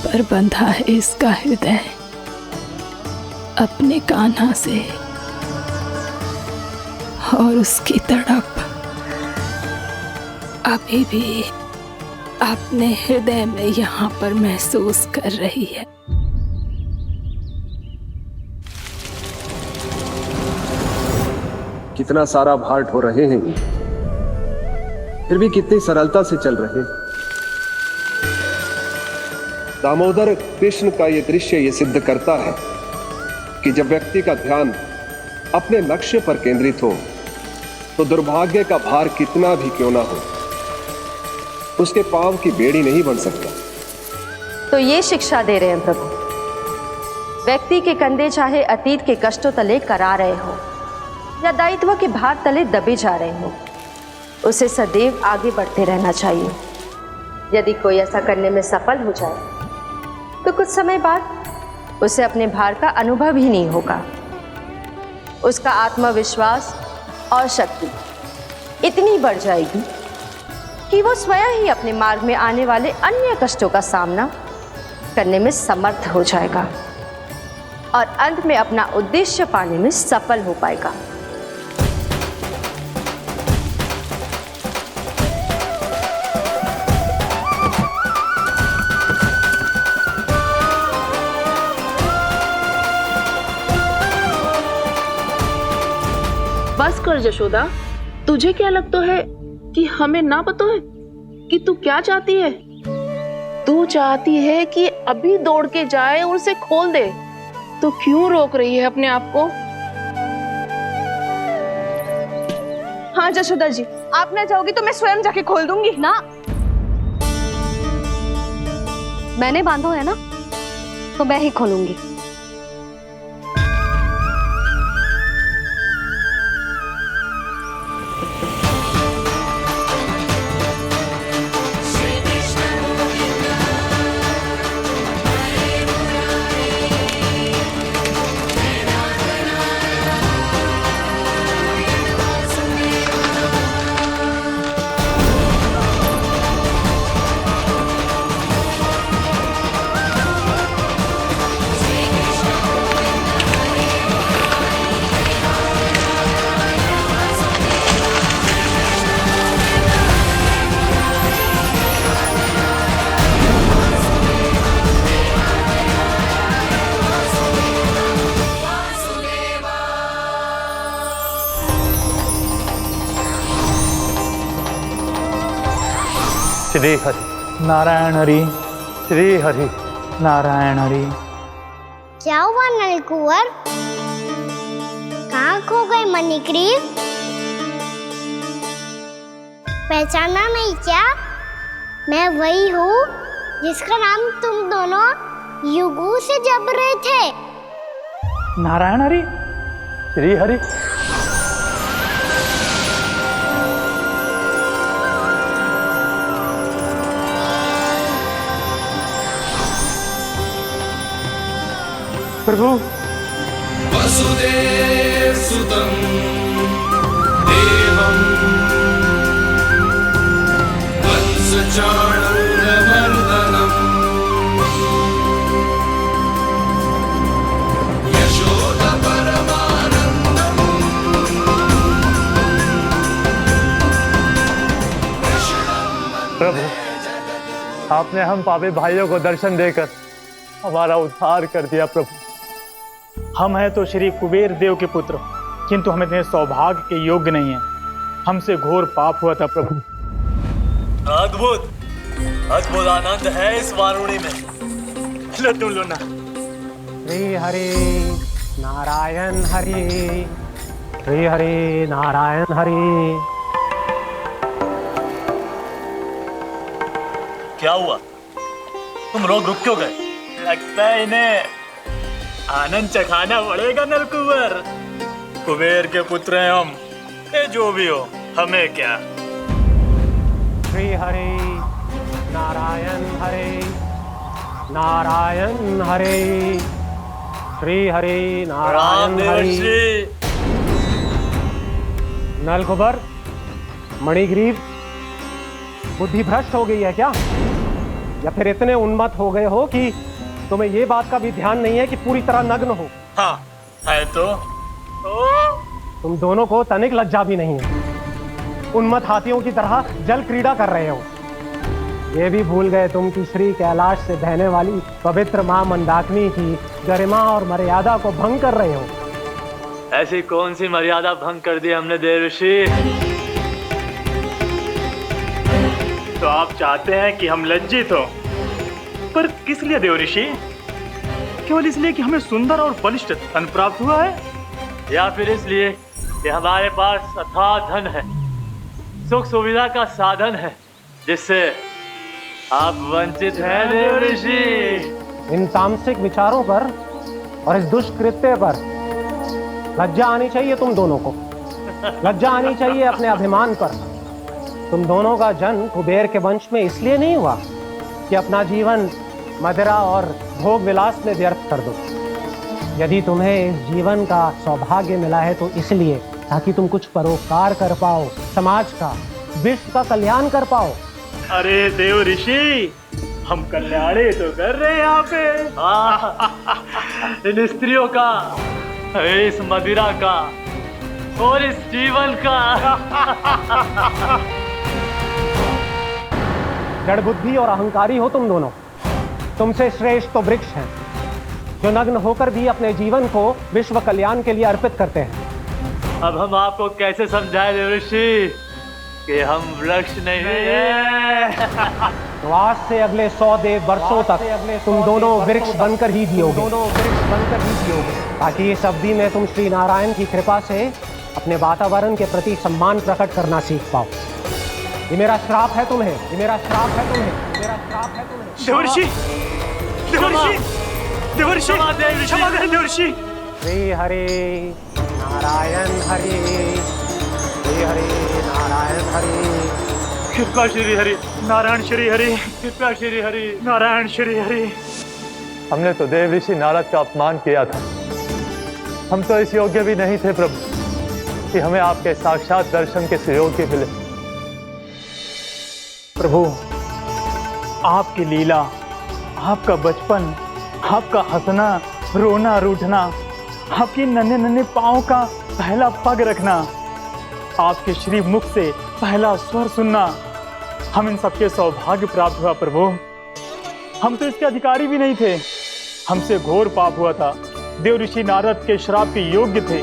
पर बंधा है इसका हृदय अपने कान्हा से, और उसकी तड़प अभी भी अपने हृदय में यहाँ पर महसूस कर रही है। कितना सारा भार ढो रहे हैं, फिर भी कितनी सरलता से चल रहे हैं। दामोदर कृष्ण का यह दृश्य ये सिद्ध करता है कि जब व्यक्ति का ध्यान अपने लक्ष्य पर केंद्रित हो तो दुर्भाग्य का भार कितना भी क्यों ना हो, उसके पांव की बेड़ी नहीं बन सकता। तो ये शिक्षा दे रहे हैं प्रभु। व्यक्ति के कंधे चाहे अतीत के कष्टों तले करा रहे हो या दायित्व के भार तले दबे जा रहे हो, उसे सदैव आगे बढ़ते रहना चाहिए। यदि कोई ऐसा करने में सफल हो जाए तो कुछ समय बाद उसे अपने भार का अनुभव ही नहीं होगा। उसका आत्मविश्वास और शक्ति इतनी बढ़ जाएगी कि वो स्वयं ही अपने मार्ग में आने वाले अन्य कष्टों का सामना करने में समर्थ हो जाएगा और अंत में अपना उद्देश्य पाने में सफल हो पाएगा। बस कर जशोदा, तुझे क्या लगता है कि हमें ना पता है कि तू क्या चाहती है? तू चाहती है कि अभी दौड़ के जाए और उसे खोल दे, तो क्यों रोक रही है अपने आप को? हाँ जशोदा जी, आप ना जाओगी तो मैं स्वयं जाके खोल दूंगी। ना, मैंने बांधो है ना, तो मैं ही खोलूंगी। श्री हरि नारायण हरि, श्री हरि नारायण हरि। क्या हुआ नलकुंवर? कहाँ खो गई मणिग्रीव? पहचाना नहीं क्या? मैं वही हूँ जिसका नाम तुम दोनों युगों से जप रहे थे। नारायण हरि, श्री हरि। प्रभु, वसुदेव सुतं देवं वंश आपने हम पापी भाइयों को दर्शन देकर हमारा उद्धार कर दिया प्रभु। हम हैं तो श्री कुबेर देव के पुत्र, किंतु हम इतने सौभाग्य के योग्य नहीं हैं। हमसे घोर पाप हुआ था प्रभु। अद्भुत अद्भुत आनंद है इस वारुणी में। लो तुम लो ना। श्री हरि नारायण हरि, श्री हरि नारायण हरि। क्या हुआ? तुम लोग रुक क्यों गए? लगता है इन्हें आनंद चखाना पड़ेगा नलकुबर। कुबेर के पुत्र हैं हम, ये जो भी हो हमें क्या। श्री हरि नारायण हरि, नारायण हरि, श्री हरि नारायण हरि। नलकुबर, मणिग्रीव, बुद्धि भ्रष्ट हो गई है क्या? या फिर इतने उन्मत्त हो गए हो कि तुम्हें ये बात का भी ध्यान नहीं है कि पूरी तरह नग्न हो? हाँ है तो। तुम दोनों को तनिक लज्जा भी नहीं है। उन्मत्त हाथियों की तरह जल क्रीड़ा कर रहे हो। ये भी भूल गए तुम कि श्री कैलाश से बहने वाली पवित्र मां मंदाकिनी की गरिमा और मर्यादा को भंग कर रहे हो। ऐसी कौन सी मर्यादा भंग कर दी हमने देव ऋषि? तो आप चाहते हैं कि हम लज्जित हो, पर किस लिए देव ऋषि? केवल इसलिए कि हमें सुंदर और बलिष्ठ धन प्राप्त हुआ है, या फिर इसलिए कि हमारे पास अथाह धन है, सुख सुविधा का साधन है, जिससे आप वंचित हैं देव ऋषि? इन तामसिक विचारों पर और इस दुष्कृत्य पर लज्जा आनी चाहिए तुम दोनों को। लज्जा आनी चाहिए अपने अभिमान पर। तुम दोनों का जन्म कुबेर के वंश में इसलिए नहीं हुआ कि अपना जीवन मदिरा और भोग विलास में व्यर्थ कर दो। यदि तुम्हें इस जीवन का सौभाग्य मिला है तो इसलिए ताकि तुम कुछ परोपकार कर पाओ, समाज का, विश्व का कल्याण कर पाओ। अरे देव ऋषि, हम कल्याणी तो कर रहे हैं यहाँ पे। इन स्त्रियों का, इस मदिरा का और इस जीवन का। जड़ बुद्धि और अहंकारी हो तुम दोनों। तुमसे श्रेष्ठ तो वृक्ष हैं, जो नग्न होकर भी अपने जीवन को विश्व कल्याण के लिए अर्पित करते हैं। अब हम आपको कैसे समझाएं देव ऋषि कि हम वृक्ष नहीं हैं? तो आज से अगले 100 वर्षों तक तुम दोनों वृक्ष बनकर ही जियोगे। ताकि इस अवधि में तुम श्री नारायण की कृपा से अपने वातावरण के प्रति सम्मान प्रकट करना सीख पाओ। ये मेरा श्राप है तुम्हें, ये मेरा श्राप है तुम्हें, मेरा श्राप है तुम्हें। देवर्षि, देवर्षि, देवर्षि, क्षमा करें देवर्षि। श्री हरि नारायण हरि, श्री हरि नारायण हरि। कृपा श्री हरि नारायण, श्री हरि कृपा, श्री हरि नारायण, श्री हरि। हमने तो देव ऋषि नारद का अपमान किया था। हम तो इस योग्य भी नहीं थे प्रभु कि हमें आपके साक्षात दर्शन के सुयोग्य मिले। प्रभु, आपकी लीला, आपका बचपन, आपका हंसना, रोना, रूठना, आपके नन्हे नन्हे पाँव का पहला पग रखना, आपके श्री मुख से पहला स्वर सुनना, हम इन सबके सौभाग्य प्राप्त हुआ प्रभु। हम तो इसके अधिकारी भी नहीं थे। हमसे घोर पाप हुआ था, देव ऋषि नारद के श्राप के योग्य थे।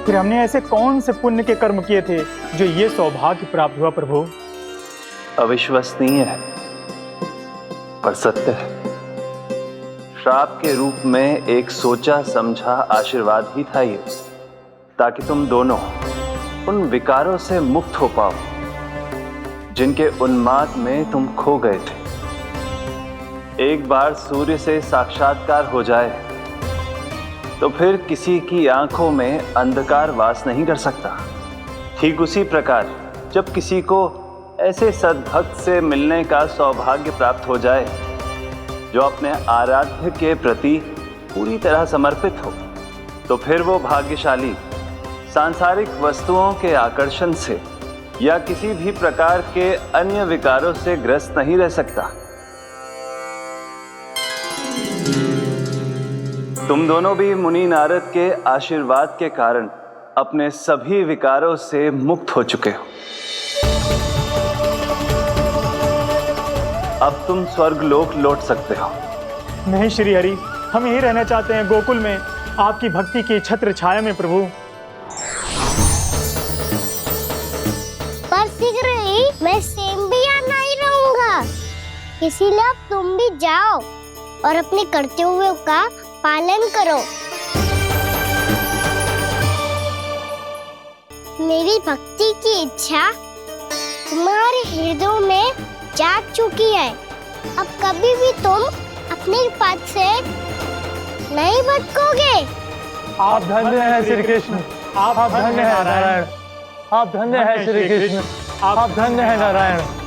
फिर हमने ऐसे कौन से पुण्य के कर्म किए थे जो ये सौभाग्य प्राप्त हुआ प्रभु? अविश्वसनीय है पर सत्य है। श्राप के रूप में एक सोचा समझा आशीर्वाद ही था ये, ताकि तुम दोनों उन विकारों से मुक्त हो पाओ जिनके उन्माद में तुम खो गए थे। एक बार सूर्य से साक्षात्कार हो जाए तो फिर किसी की आंखों में अंधकार वास नहीं कर सकता। ठीक उसी प्रकार जब किसी को ऐसे सद्भक्त से मिलने का सौभाग्य प्राप्त हो जाए जो अपने आराध्य के प्रति पूरी तरह समर्पित हो, तो फिर वो भाग्यशाली सांसारिक वस्तुओं के आकर्षण से या किसी भी प्रकार के अन्य विकारों से ग्रस्त नहीं रह सकता। तुम दोनों भी मुनि नारद के आशीर्वाद के कारण अपने सभी विकारों से मुक्त हो चुके हो। अब तुम स्वर्गलोक लौट सकते हो। नहीं श्री हरि, हम यही रहना चाहते हैं गोकुल में, आपकी भक्ति की छत्र छाया में प्रभु। पर शीघ्र ही मैं सेम्बिया नहीं रहूंगा, इसीलिए अब तुम भी जाओ और अपने कर्तव्यों का पालन करो। मेरी भक्ति की इच्छा तुम्हारे हृदय में जाग चुकी है। अब कभी भी तुम अपने पद से नहीं भटकोगे। आप धन्य हैं श्री कृष्ण, आप धन्य हैं नारायण, आप धन्य हैं श्री कृष्ण, आप धन्य हैं नारायण।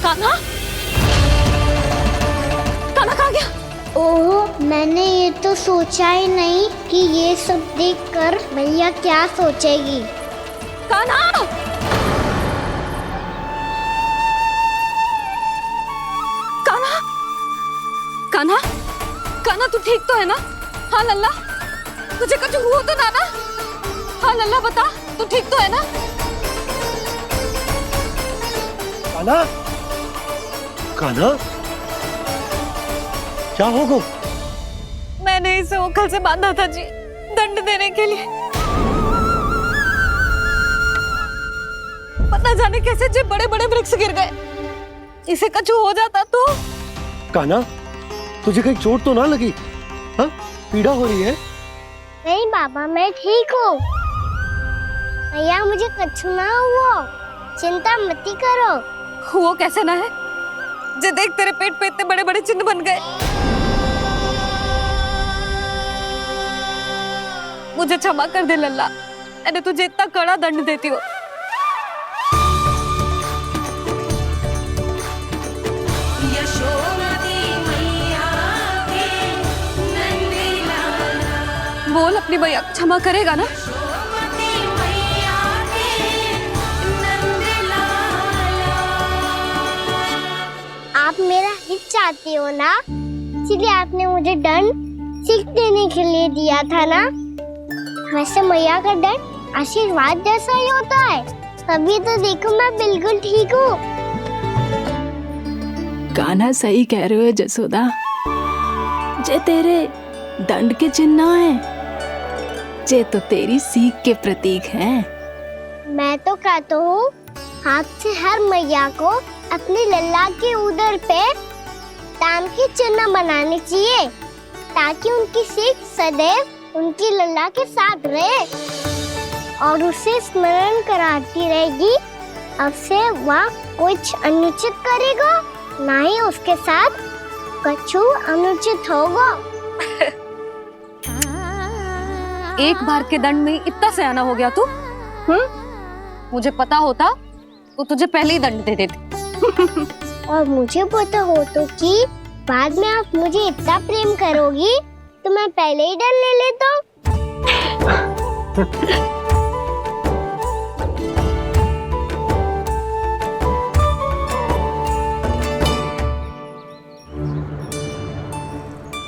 कान्हा, कान्हा कहाँ गया? ओह, मैंने ये तो सोचा ही नहीं कि ये सब देखकर भैया क्या सोचेगी। कान्हा! कान्हा! कान्हा! कान्हा तू ठीक तो है ना? हाँ लल्ला, तुझे कुछ हुआ तो ना? हाँ लल्ला बता, तू ठीक तो है ना? कान्हा, कान्हा, क्या होगा? मैंने इसे ओखल से बांधा था जी, दंड देने के लिए। पता जाने कैसे जो बड़े बड़े वृक्ष गिर गए, इसे कुछ हो जाता तो। कान्हा, तुझे कहीं चोट तो ना लगी? हाँ, पीड़ा हो रही है? नहीं बाबा, मैं ठीक हूँ। भैया मुझे कुछ ना हुआ, चिंता मत करो। वो कैसे ना है? जे देख तेरे पेट पे इतने बड़े बड़े चिन्ह बन गए। मुझे क्षमा कर दे लल्ला, मैंने तुझे इतना कड़ा दंड देती हूँ। बोल अपनी भैया क्षमा करेगा ना? आप मेरा हित चाहते हो ना, इसलिए आपने मुझे दंड सीख देने के लिए दिया था ना। वैसे मैया का दंड आशीर्वाद जैसा ही होता है, तभी तो देखो मैं बिल्कुल ठीक हूँ। कान्हा सही कह रहे हो जसोदा, जे तेरे दंड के चिन्ह है, जे तो तेरी सीख के प्रतीक हैं। मैं तो कहता हूँ हाथ से हर मैया को अपनी लल्ला के उदर पे ताम के चिन्ह बनाने चाहिए, ताकि उनकी सीख सदैव उनकी लल्ला के साथ रहे और उसे स्मरण कराती रहेगी। अब से वह कुछ अनुचित करेगा, ना ही उसके साथ कुछ अनुचित होगा। एक बार के दंड में इतना सयाना हो गया तू? मुझे पता होता तो तुझे पहले ही दंड दे देती। और मुझे पता हो तो कि बाद में आप मुझे इतना प्रेम करोगी तो मैं पहले ही डर ले लेता हूँ।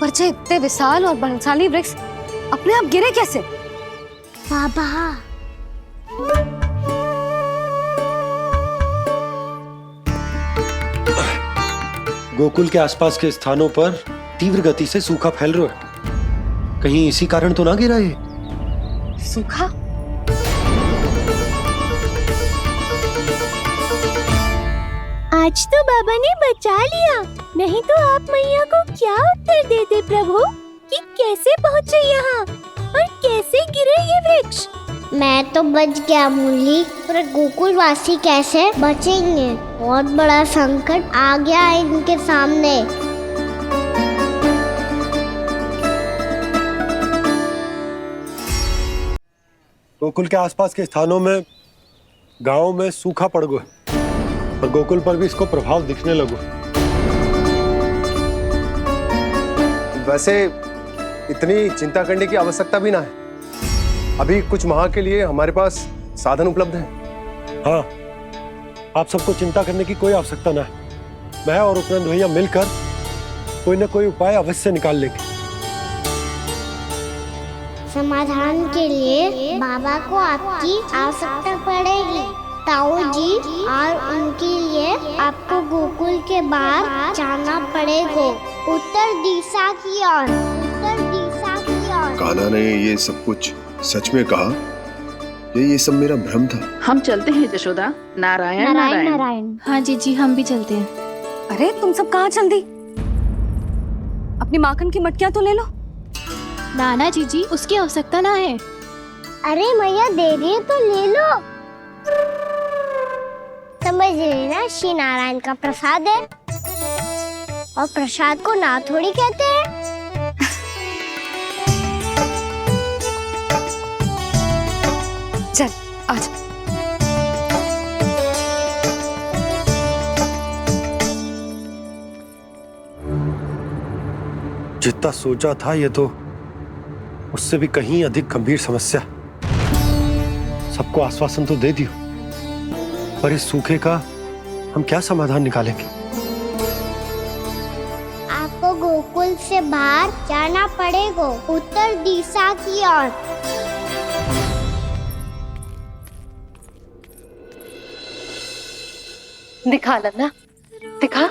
पर जे इतने विशाल और बलशाली वृक्ष अपने आप गिरे कैसे? बाबा, गोकुल के आसपास के स्थानों पर तीव्र गति से सूखा फैल रहा है। कहीं इसी कारण तो ना गिरा ये? सूखा? आज तो बाबा ने बचा लिया, नहीं तो आप मैया को क्या उत्तर देते प्रभु कि कैसे पहुँचे यहाँ और कैसे गिरे ये वृक्ष। मैं तो बच गया मुरली, पर गोकुल वासी कैसे बचेंगे? बहुत बड़ा संकट आ गया है इनके सामने। गोकुल के आसपास के स्थानों में, गांवों में सूखा पड़ गया और गोकुल पर भी इसको प्रभाव दिखने लगा। वैसे इतनी चिंता करने की आवश्यकता भी ना है। अभी कुछ माह के लिए हमारे पास साधन उपलब्ध है। हाँ, आप सबको चिंता करने की कोई आवश्यकता ना है। मैं और उपनंद भैया मिलकर कोई ना कोई उपाय अवश्य निकाल लेंगे। समाधान के लिए बाबा को आपकी आवश्यकता पड़ेगी। ताऊ जी और उनके लिए आपको गोकुल के बाहर जाना पड़ेगा, उत्तर दिशा की ओर। उत्तर दिशा की ओर। कान्हा ने ये सब कुछ सच में कहा? ये सब मेरा भ्रम था? हम चलते हैं जशोदा। नारायण नारायण नारायण। हाँ जीजी, हम भी चलते हैं। अरे तुम सब कहाँ चल दी? अपनी माखन की मटकियां तो ले लो। नाना जीजी, उसकी आवश्यकता ना है। अरे मैया दे रही है तो ले लो। समझ लेना, श्री नारायण का प्रसाद है और प्रसाद को ना थोड़ी कहते हैं। चल आज। जितना सोचा था ये तो उससे भी कहीं अधिक गंभीर समस्या। सबको आश्वासन तो दे दियो, पर इस सूखे का हम क्या समाधान निकालेंगे? आपको गोकुल से बाहर जाना पड़ेगा, उत्तर दिशा की ओर। दिखा लन्ना, दिखा।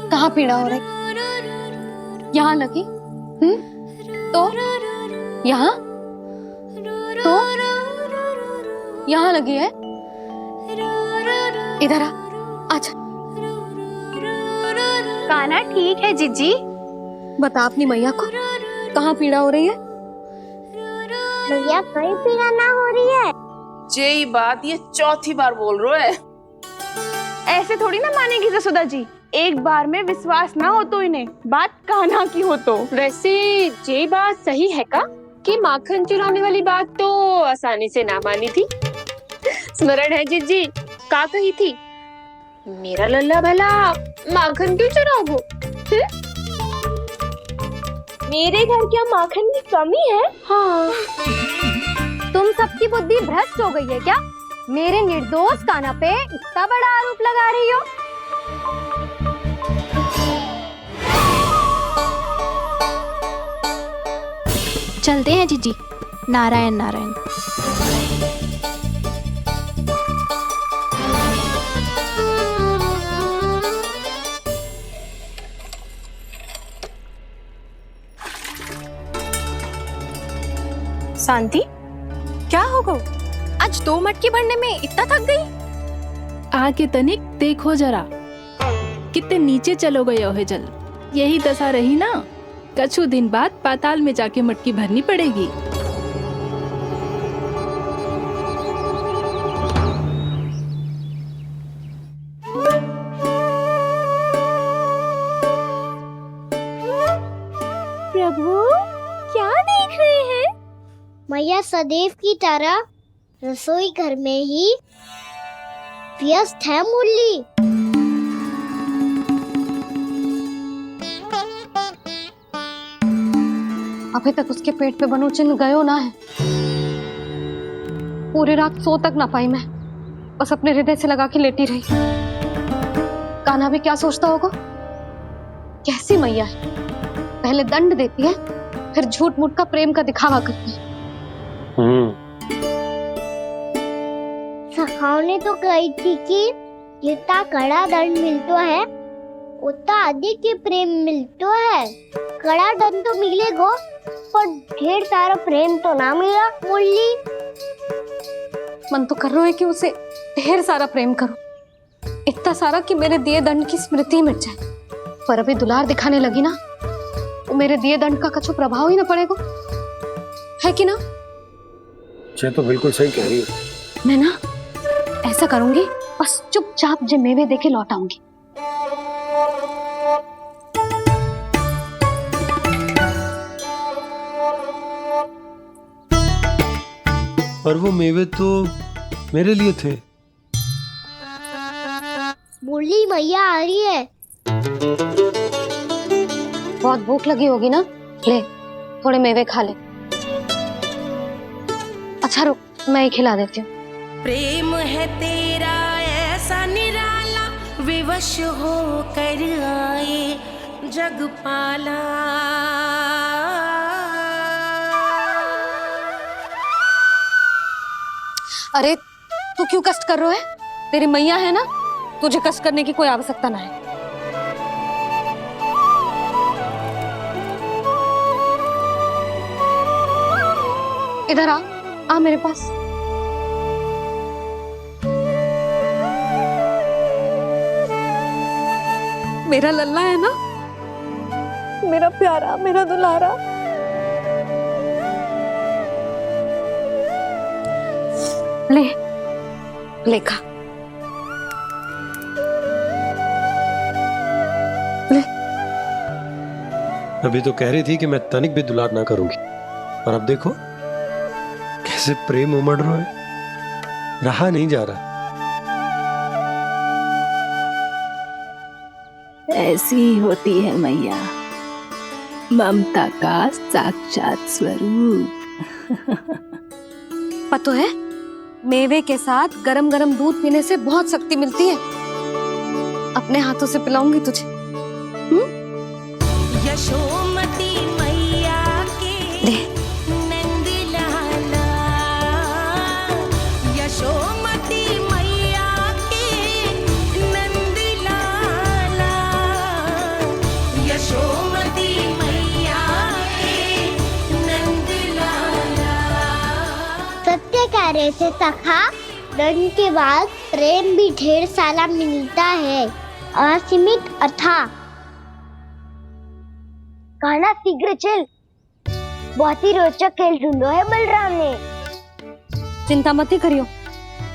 कहाँ पीड़ा हो रही? यहाँ लगी? तो यहाँ? तो यहाँ लगी है? इधर आ, आजा। कान्हा ठीक है जीजी। बता अपनी मैया को कहाँ पीड़ा हो रही है? मैया कहीं पीड़ा ना हो रही है। यही बात ये चौथी बार बोल रहे है। ऐसे थोड़ी ना मानेगी जसोदा जी। एक बार में विश्वास ना हो तो इन्हें बात कान्हा की हो तो। वैसे ये बात सही है का कि माखन चुराने वाली बात तो आसानी से ना मानी थी। स्मरण है जीजी, का कही थी? मेरा लल्ला भला माखन क्यों चुराओगे? मेरे घर क्या माखन की कमी है? हाँ। तुम सबकी बुद्धि भ्रष्ट हो गई है क्या? मेरे निर्दोष कान्हा पे इतना बड़ा आरोप लगा रही हो? चलते हैं जीजी। नारायण नारायण। शांति, क्या हो गो? आज 2 मटकी भरने में इतना थक गई? आके तनिक देखो जरा, कितने नीचे चलो गए हो जल। यही दशा रही ना, कछु दिन बाद पाताल में जाके मटकी भरनी पड़ेगी। प्रभु, क्या देख रहे हैं? मैया सदैव की तरह रसोई घर में ही व्यस्त है मुरली। अभी तक उसके पेट पे बनो चिन्ह गयो ना है। पूरी रात सो तक ना पाई मैं, बस अपने हृदय से लगा के लेटी रही। कान्हा भी क्या सोचता होगा? कैसी मैया है, पहले दंड देती है फिर झूठ मूठ का प्रेम का दिखावा करती है। सखाओ ने तो कही थी कि जितना कड़ा दंड मिलता है उतना अधिक ही प्रेम मिलता है। कड़ा दंड तो मिलेगा पर ढेर सारा प्रेम तो ना मिला मुरली। मन तो कर रहा है कि उसे ढेर सारा प्रेम करूं, इतना सारा कि मेरे दिए दंड की स्मृति मिट जाए। पर अभी दुलार दिखाने लगी ना, वो मेरे दिए दंड का कछु प्रभाव ही ना पड़ेगा, है कि ना? ये तो बिल्कुल सही कह रही हो। मैं ना ऐसा करूंगी, बस चुपचाप जे मेवे देके लौट आऊंगी। पर वो मेवे तो मेरे लिए थे। मुरली मैया आ रही है। बहुत भूख लगी होगी ना, ले थोड़े मेवे खा ले। अच्छा रुक, मैं ही खिला देती हूँ। प्रेम है तेरा ऐसा निराला, विवश हो कर आए जग पाला। अरे तू क्यों कष्ट कर रहा है? तेरी मैया है ना, तुझे कष्ट करने की कोई आवश्यकता ना है। इधर आ मेरे पास। मेरा लल्ला है ना, मेरा प्यारा, मेरा दुलारा। ले खा। अभी तो कह रही थी कि मैं तनिक भी दुलार ना करूंगी, और अब देखो कैसे प्रेम उमड़ रहा है, रहा नहीं जा रहा। ऐसी ही होती है मैया, ममता का साक्षात स्वरूप। पता है, मेवे के साथ गरम गरम दूध पीने से बहुत शक्ति मिलती है। अपने हाथों से पिलाऊंगी तुझे। यशोमती मैया के नंद लाला, यशोमती मैया के नंद लाला, यशोमती मैया के नंद लाला। सत्य कह रहे थे सखा, दंड के बाद प्रेम भी ढेर सारा मिलता है, असीमित अथा। गाना शीघ्र चल, बहुत ही रोचक खेल ढूंढो है बलराम ने। चिंता मत ही करियो,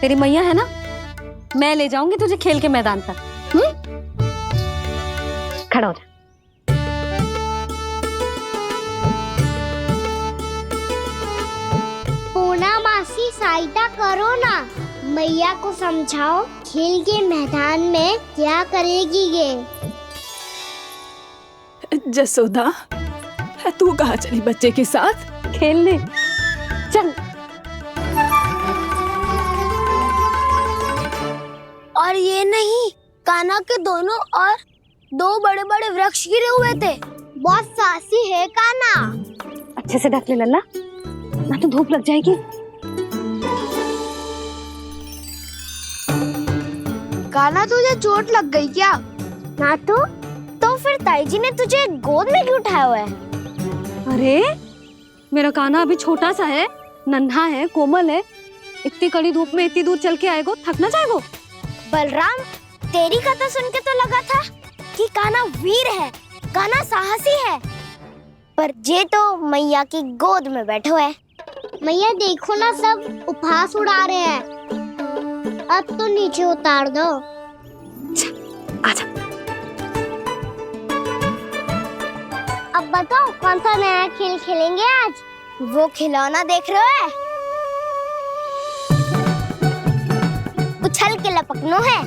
तेरी मैया है ना, मैं ले जाऊंगी तुझे खेल के मैदान तक। खड़ा हो जा। पूना मासी सहायता करो ना, मैया को समझाओ खेल के मैदान में क्या करेगी ये। जसोदा, तू कहाँ चली बच्चे के साथ? खेलने चल। और ये नहीं, कान्हा के दोनों और दो बड़े बड़े वृक्ष गिरे हुए थे। बहुत साहसी है कान्हा। अच्छे से ढक ले लल्ला, ना तो धूप लग जाएगी। कान्हा तुझे चोट लग गई क्या? ना तो फिर ताई जी ने तुझे गोद में क्यों उठाया हुआ है? अरे मेरा कान्हा अभी छोटा सा है, नन्हा है, कोमल है। इतनी कड़ी धूप में इतनी दूर चल के आएगो, थक ना जाएगो। बलराम, तेरी कथा सुन के तो लगा था कि कान्हा वीर है, कान्हा साहसी है, पर जे तो मैया की गोद में बैठो है। मैया देखो ना, सब उपहास उड़ा रहे हैं। अब तो नीचे उतार दो। आजा। अब बताओ कौन सा नया खेल खेलेंगे आज? वो खिलौना देख रहे हो? उछल के लपकनो है,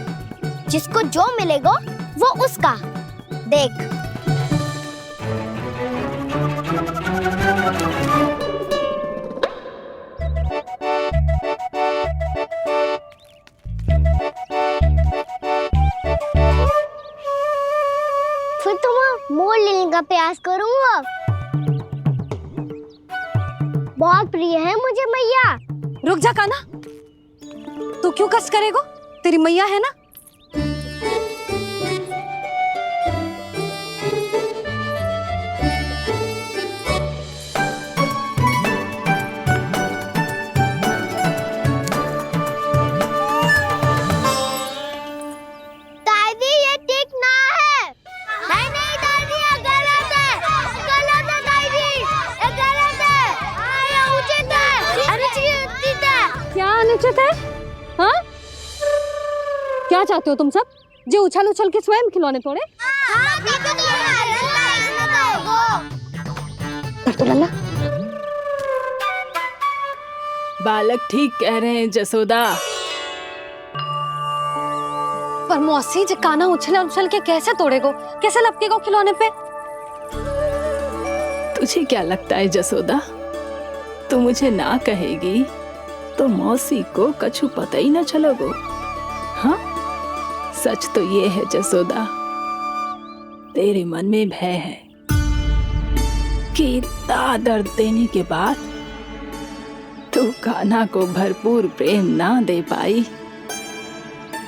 जिसको जो मिलेगा वो उसका। देख। फिर तुम मोड़ लेने का प्रयास करूंगा। बहुत प्रिय है मुझे मैया। रुक जा कान्हा, तू क्यों कष्ट करेगो? तेरी मैया है ना। दादी ये ठीक ना है। नहीं नहीं दादी, ये गलत है, गलत है दादी, ये गलत है, ये उचित है, अनुचित है। क्या अनुचित है? हाँ? क्या चाहते हो तुम सब? जो उछल उछल के स्वयं खिलौने तोड़े? तो लल्ला, बालक ठीक कह रहे हैं जसोदा। पर मौसी, जो कान्हा उछल उछल के कैसे तोड़ेगो, कैसे लपकेगो खिलौने पे? तुझे क्या लगता है जसोदा, तू मुझे ना कहेगी तो मौसी को कछु पता ही न चलोगो। हाँ, सच तो ये है जसोदा, तेरे मन में भय है कि इतना दर्द देने के बाद तू कान्हा को भरपूर प्रेम ना दे पाई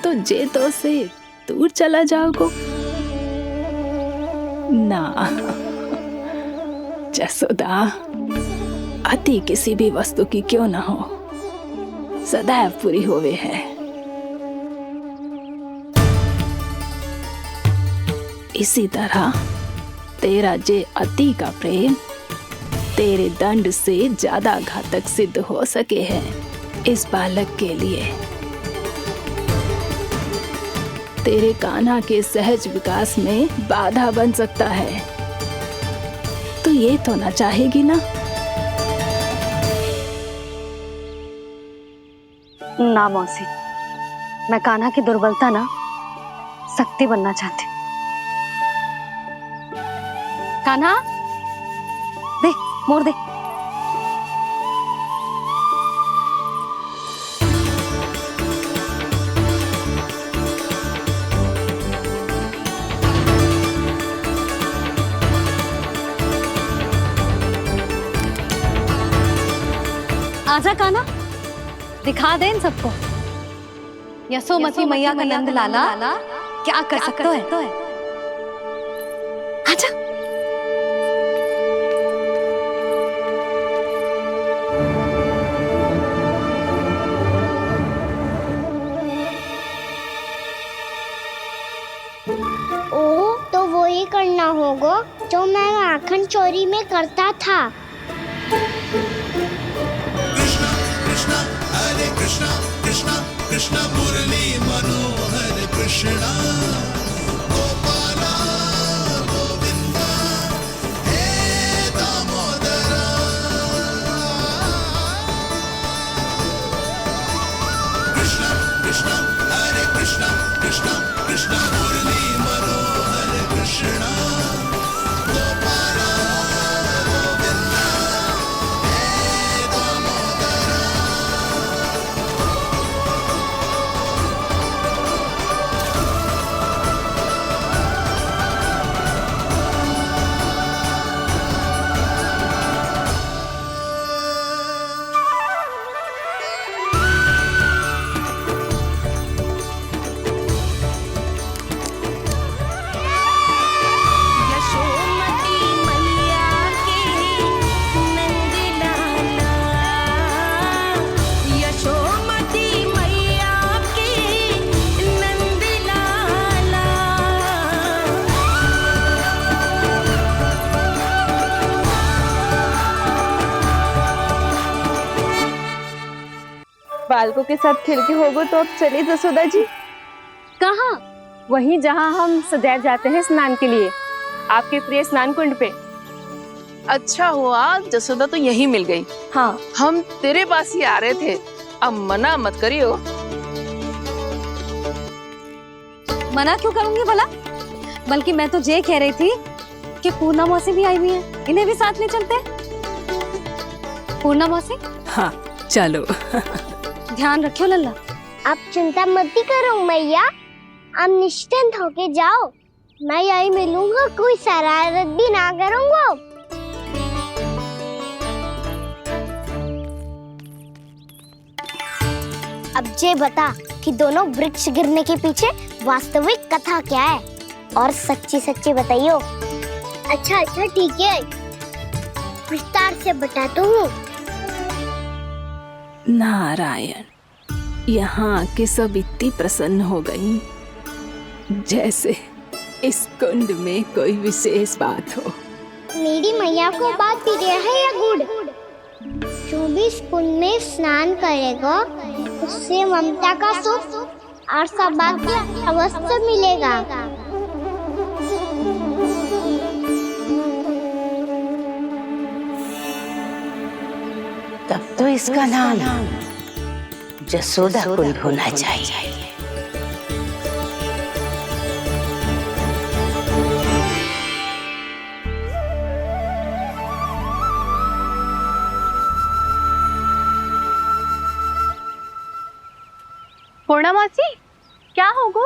तो जेतो से दूर चला जाओगो ना। जसोदा, अति किसी भी वस्तु की क्यों ना हो, सदैव पूरी होवे है। इसी तरह तेरा जे अति का प्रेम तेरे दंड से ज्यादा घातक सिद्ध हो सके है इस बालक के लिए। तेरे कान्हा के सहज विकास में बाधा बन सकता है, तो ये तो ना चाहेगी ना? ना मौसी, मैं कान्हा की दुर्बलता ना शक्ति बनना चाहती हूँ। कान्हा, दे मोड़ दे। आजा कान्हा, दिखा दे इन सबको यशोमती मैया का नंद लाला क्या कर सकता है। आजा। ओह, तो वो ही करना होगा जो मैं माखन चोरी में करता था। कृष्णा हरे कृष्णा कृष्णा कृष्णा मुरली मनोहर कृष्णा गोपाला गोविंदा हे दामोदरा। कृष्णा कृष्णा हरे कृष्णा कृष्णा कृष्णा मुरली मनोहर कृष्णा गोपाला गोविंदा हे दामोदरा। यशोमती मैया के नंद लाला, यशोमती मैया के नंद लाला। बालकों के साथ खेल के होगो तो अब चलिए जसोदा जी। कहाँ? वहीं जहाँ हम सदैव जाते हैं स्नान के लिए, आपके प्रिय स्नान कुंड पे। अच्छा हुआ जसोदा तो यहीं मिल गई। हाँ, हम तेरे पास ही आ रहे थे, अब मना मत करियो। मना क्यों करूंगी भला? बल्कि मैं तो ये कह रही थी कि पूर्णा मौसी भी आई हुई है, इन्हें भी साथ ले चलते हैं। पूर्णा मौसी, हाँ चलो। ध्यान रखियो लल्ला। आप चिंता मत करो मैया, आप निश्चिंत होके जाओ, मैं यही मिलूंगा, कोई शरारत भी ना करूंगा। अब ये बता कि दोनों वृक्ष गिरने के पीछे वास्तविक कथा क्या है, और सच्ची सच्ची बताइयो। अच्छा अच्छा ठीक है, विस्तार से बताता हूँ। नारायण, यहाँ के सब इतनी प्रसन्न हो गई जैसे इस कुंड में कोई विशेष बात हो। मेरी मैया को बात प्रिय है या गुड़? जो भी इस कुंड में स्नान करेगा उससे ममता का सुख और सौभाग्य अवश्य मिलेगा। तब तो इसका नाम जसोदा कुंड होना चाहिए। पूर्णा मासी क्या होगो?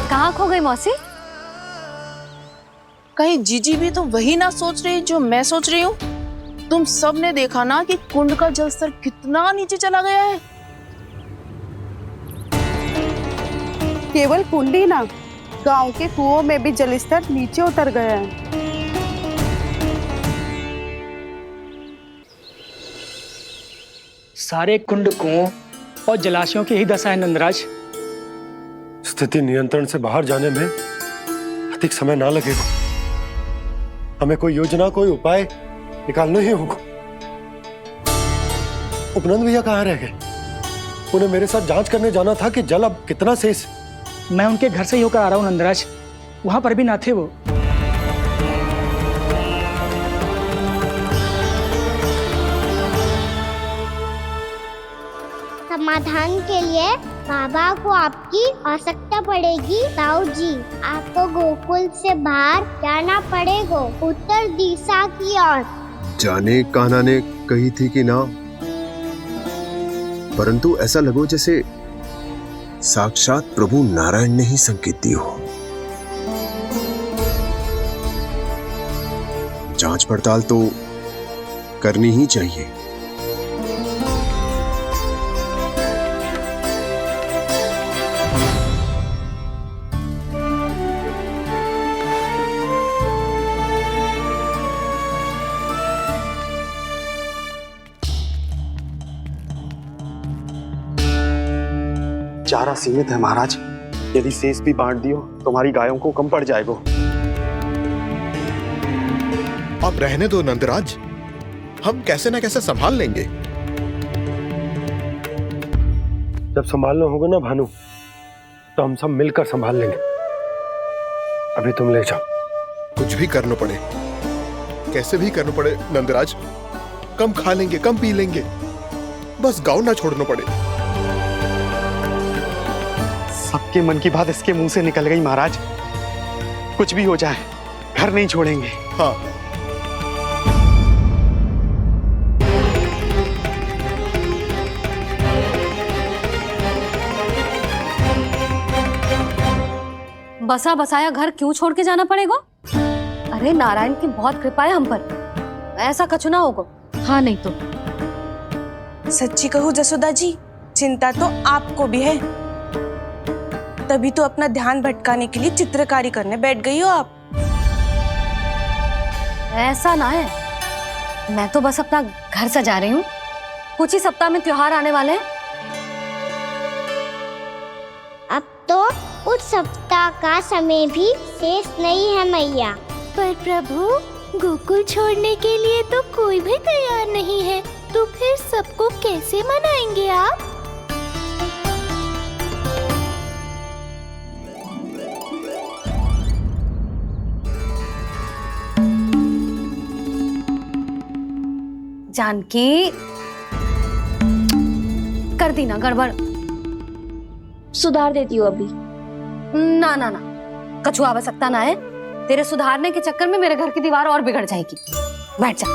कहाँ खो गई मौसी? कहीं जीजी भी तो वही ना सोच रही जो मैं सोच रही हूँ? तुम सब ने देखा ना कि कुंड का जलस्तर कितना नीचे चला गया है। केवल कुंड ही ना, गांव के कुओं में भी जलस्तर नीचे उतर गया है। सारे कुंड कुओं और जलाशयों की ही दशा है नंदराज। स्थिति नियंत्रण से बाहर जाने में अधिक समय ना लगेगा। हमें कोई योजना, कोई उपाय निकालना ही होगा। उपनंद भैया कहाँ रह गए? उन्हें मेरे साथ जांच करने जाना था कि जल अब कितना शेष। मैं उनके घर से ही होकर आ रहा हूँ नंदराज, वहां पर भी ना थे वो। समाधान के लिए बाबा को आपकी आवश्यकता पड़ेगी। ताऊ जी, आपको गोकुल से बाहर जाना पड़ेगा, उत्तर दिशा की ओर। जाने कान्हा ने कही थी कि ना, परंतु ऐसा लगो जैसे साक्षात प्रभु नारायण ने ही संकेत दी हो। जांच पड़ताल तो करनी ही चाहिए। चारा सीमित है महाराज, यदि शेष भी बांट दियो तो हमारी गायों को कम पड़ जाएगा। अब रहने दो नंदराज, हम कैसे न कैसे संभाल लेंगे। जब संभालना होगा ना भानु, तो हम सब मिलकर संभाल लेंगे। अभी तुम ले जाओ। कुछ भी करना पड़े, कैसे भी करना पड़े नंदराज, कम खा लेंगे, कम पी लेंगे, बस गाँव ना छोड़ना पड़े। सबके मन की बात इसके मुंह से निकल गई महाराज। कुछ भी हो जाए, घर नहीं छोड़ेंगे। हाँ, बसा बसाया घर क्यों छोड़ के जाना पड़ेगा? अरे नारायण की बहुत कृपा है हम पर, ऐसा कछु ना होगा। हाँ नहीं तो सच्ची कहूँ जसोदा जी, चिंता तो आपको भी है, तभी तो अपना ध्यान भटकाने के लिए चित्रकारी करने बैठ गई हो आप। ऐसा ना है, मैं तो बस अपना घर सजा रही हूँ। कुछ ही सप्ताह में त्योहार आने वाले हैं। अब तो उस सप्ताह का समय भी शेष नहीं है मैया। पर प्रभु, गोकुल छोड़ने के लिए तो कोई भी तैयार नहीं है, तो फिर सबको कैसे मनाएंगे आप? जानकी, कर दी ना गड़बड़। सुधार देती हूँ अभी। ना ना ना, कछु आवश्यकता ना है। तेरे सुधारने के चक्कर में मेरे घर की दीवार और बिगड़ जाएगी। बैठ जा।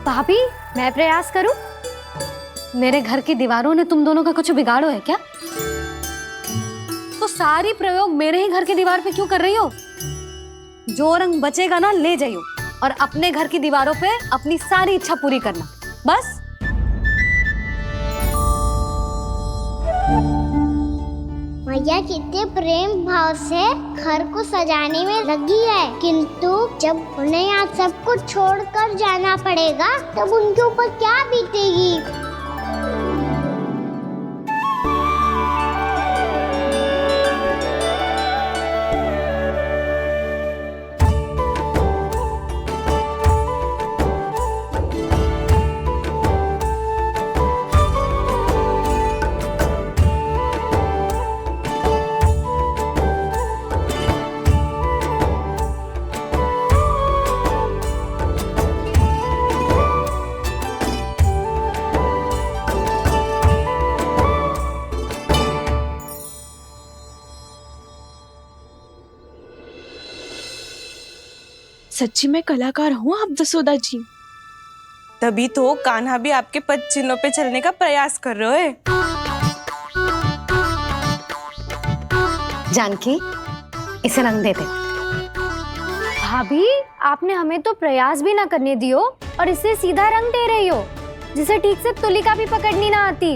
भाभी, मैं प्रयास करूं? मेरे घर की दीवारों ने तुम दोनों का कुछ बिगाड़ो है क्या? तो सारी प्रयोग मेरे ही घर की दीवार पे क्यों कर रही हो? जो रंग बचेगा ना ले जाइयो, और अपने घर की दीवारों पे अपनी सारी इच्छा पूरी करना, बस। मैया कितने प्रेम भाव से घर को सजाने में लगी है, किंतु जब उन्हें यहाँ सब कुछ छोड़कर जाना पड़ेगा तब उनके ऊपर क्या बीतेगी। सच्ची में कलाकार हूँ आप जसोदा जी। तभी तो कान्हा भी आपके पद चिन्हों पे चलने का प्रयास कर रहे हैं। जानकी, इसे रंग दे दे। भाभी, आपने हमें तो प्रयास भी ना करने दियो और इसे सीधा रंग दे रही हो, जिसे ठीक से तुलिका भी पकड़नी ना आती।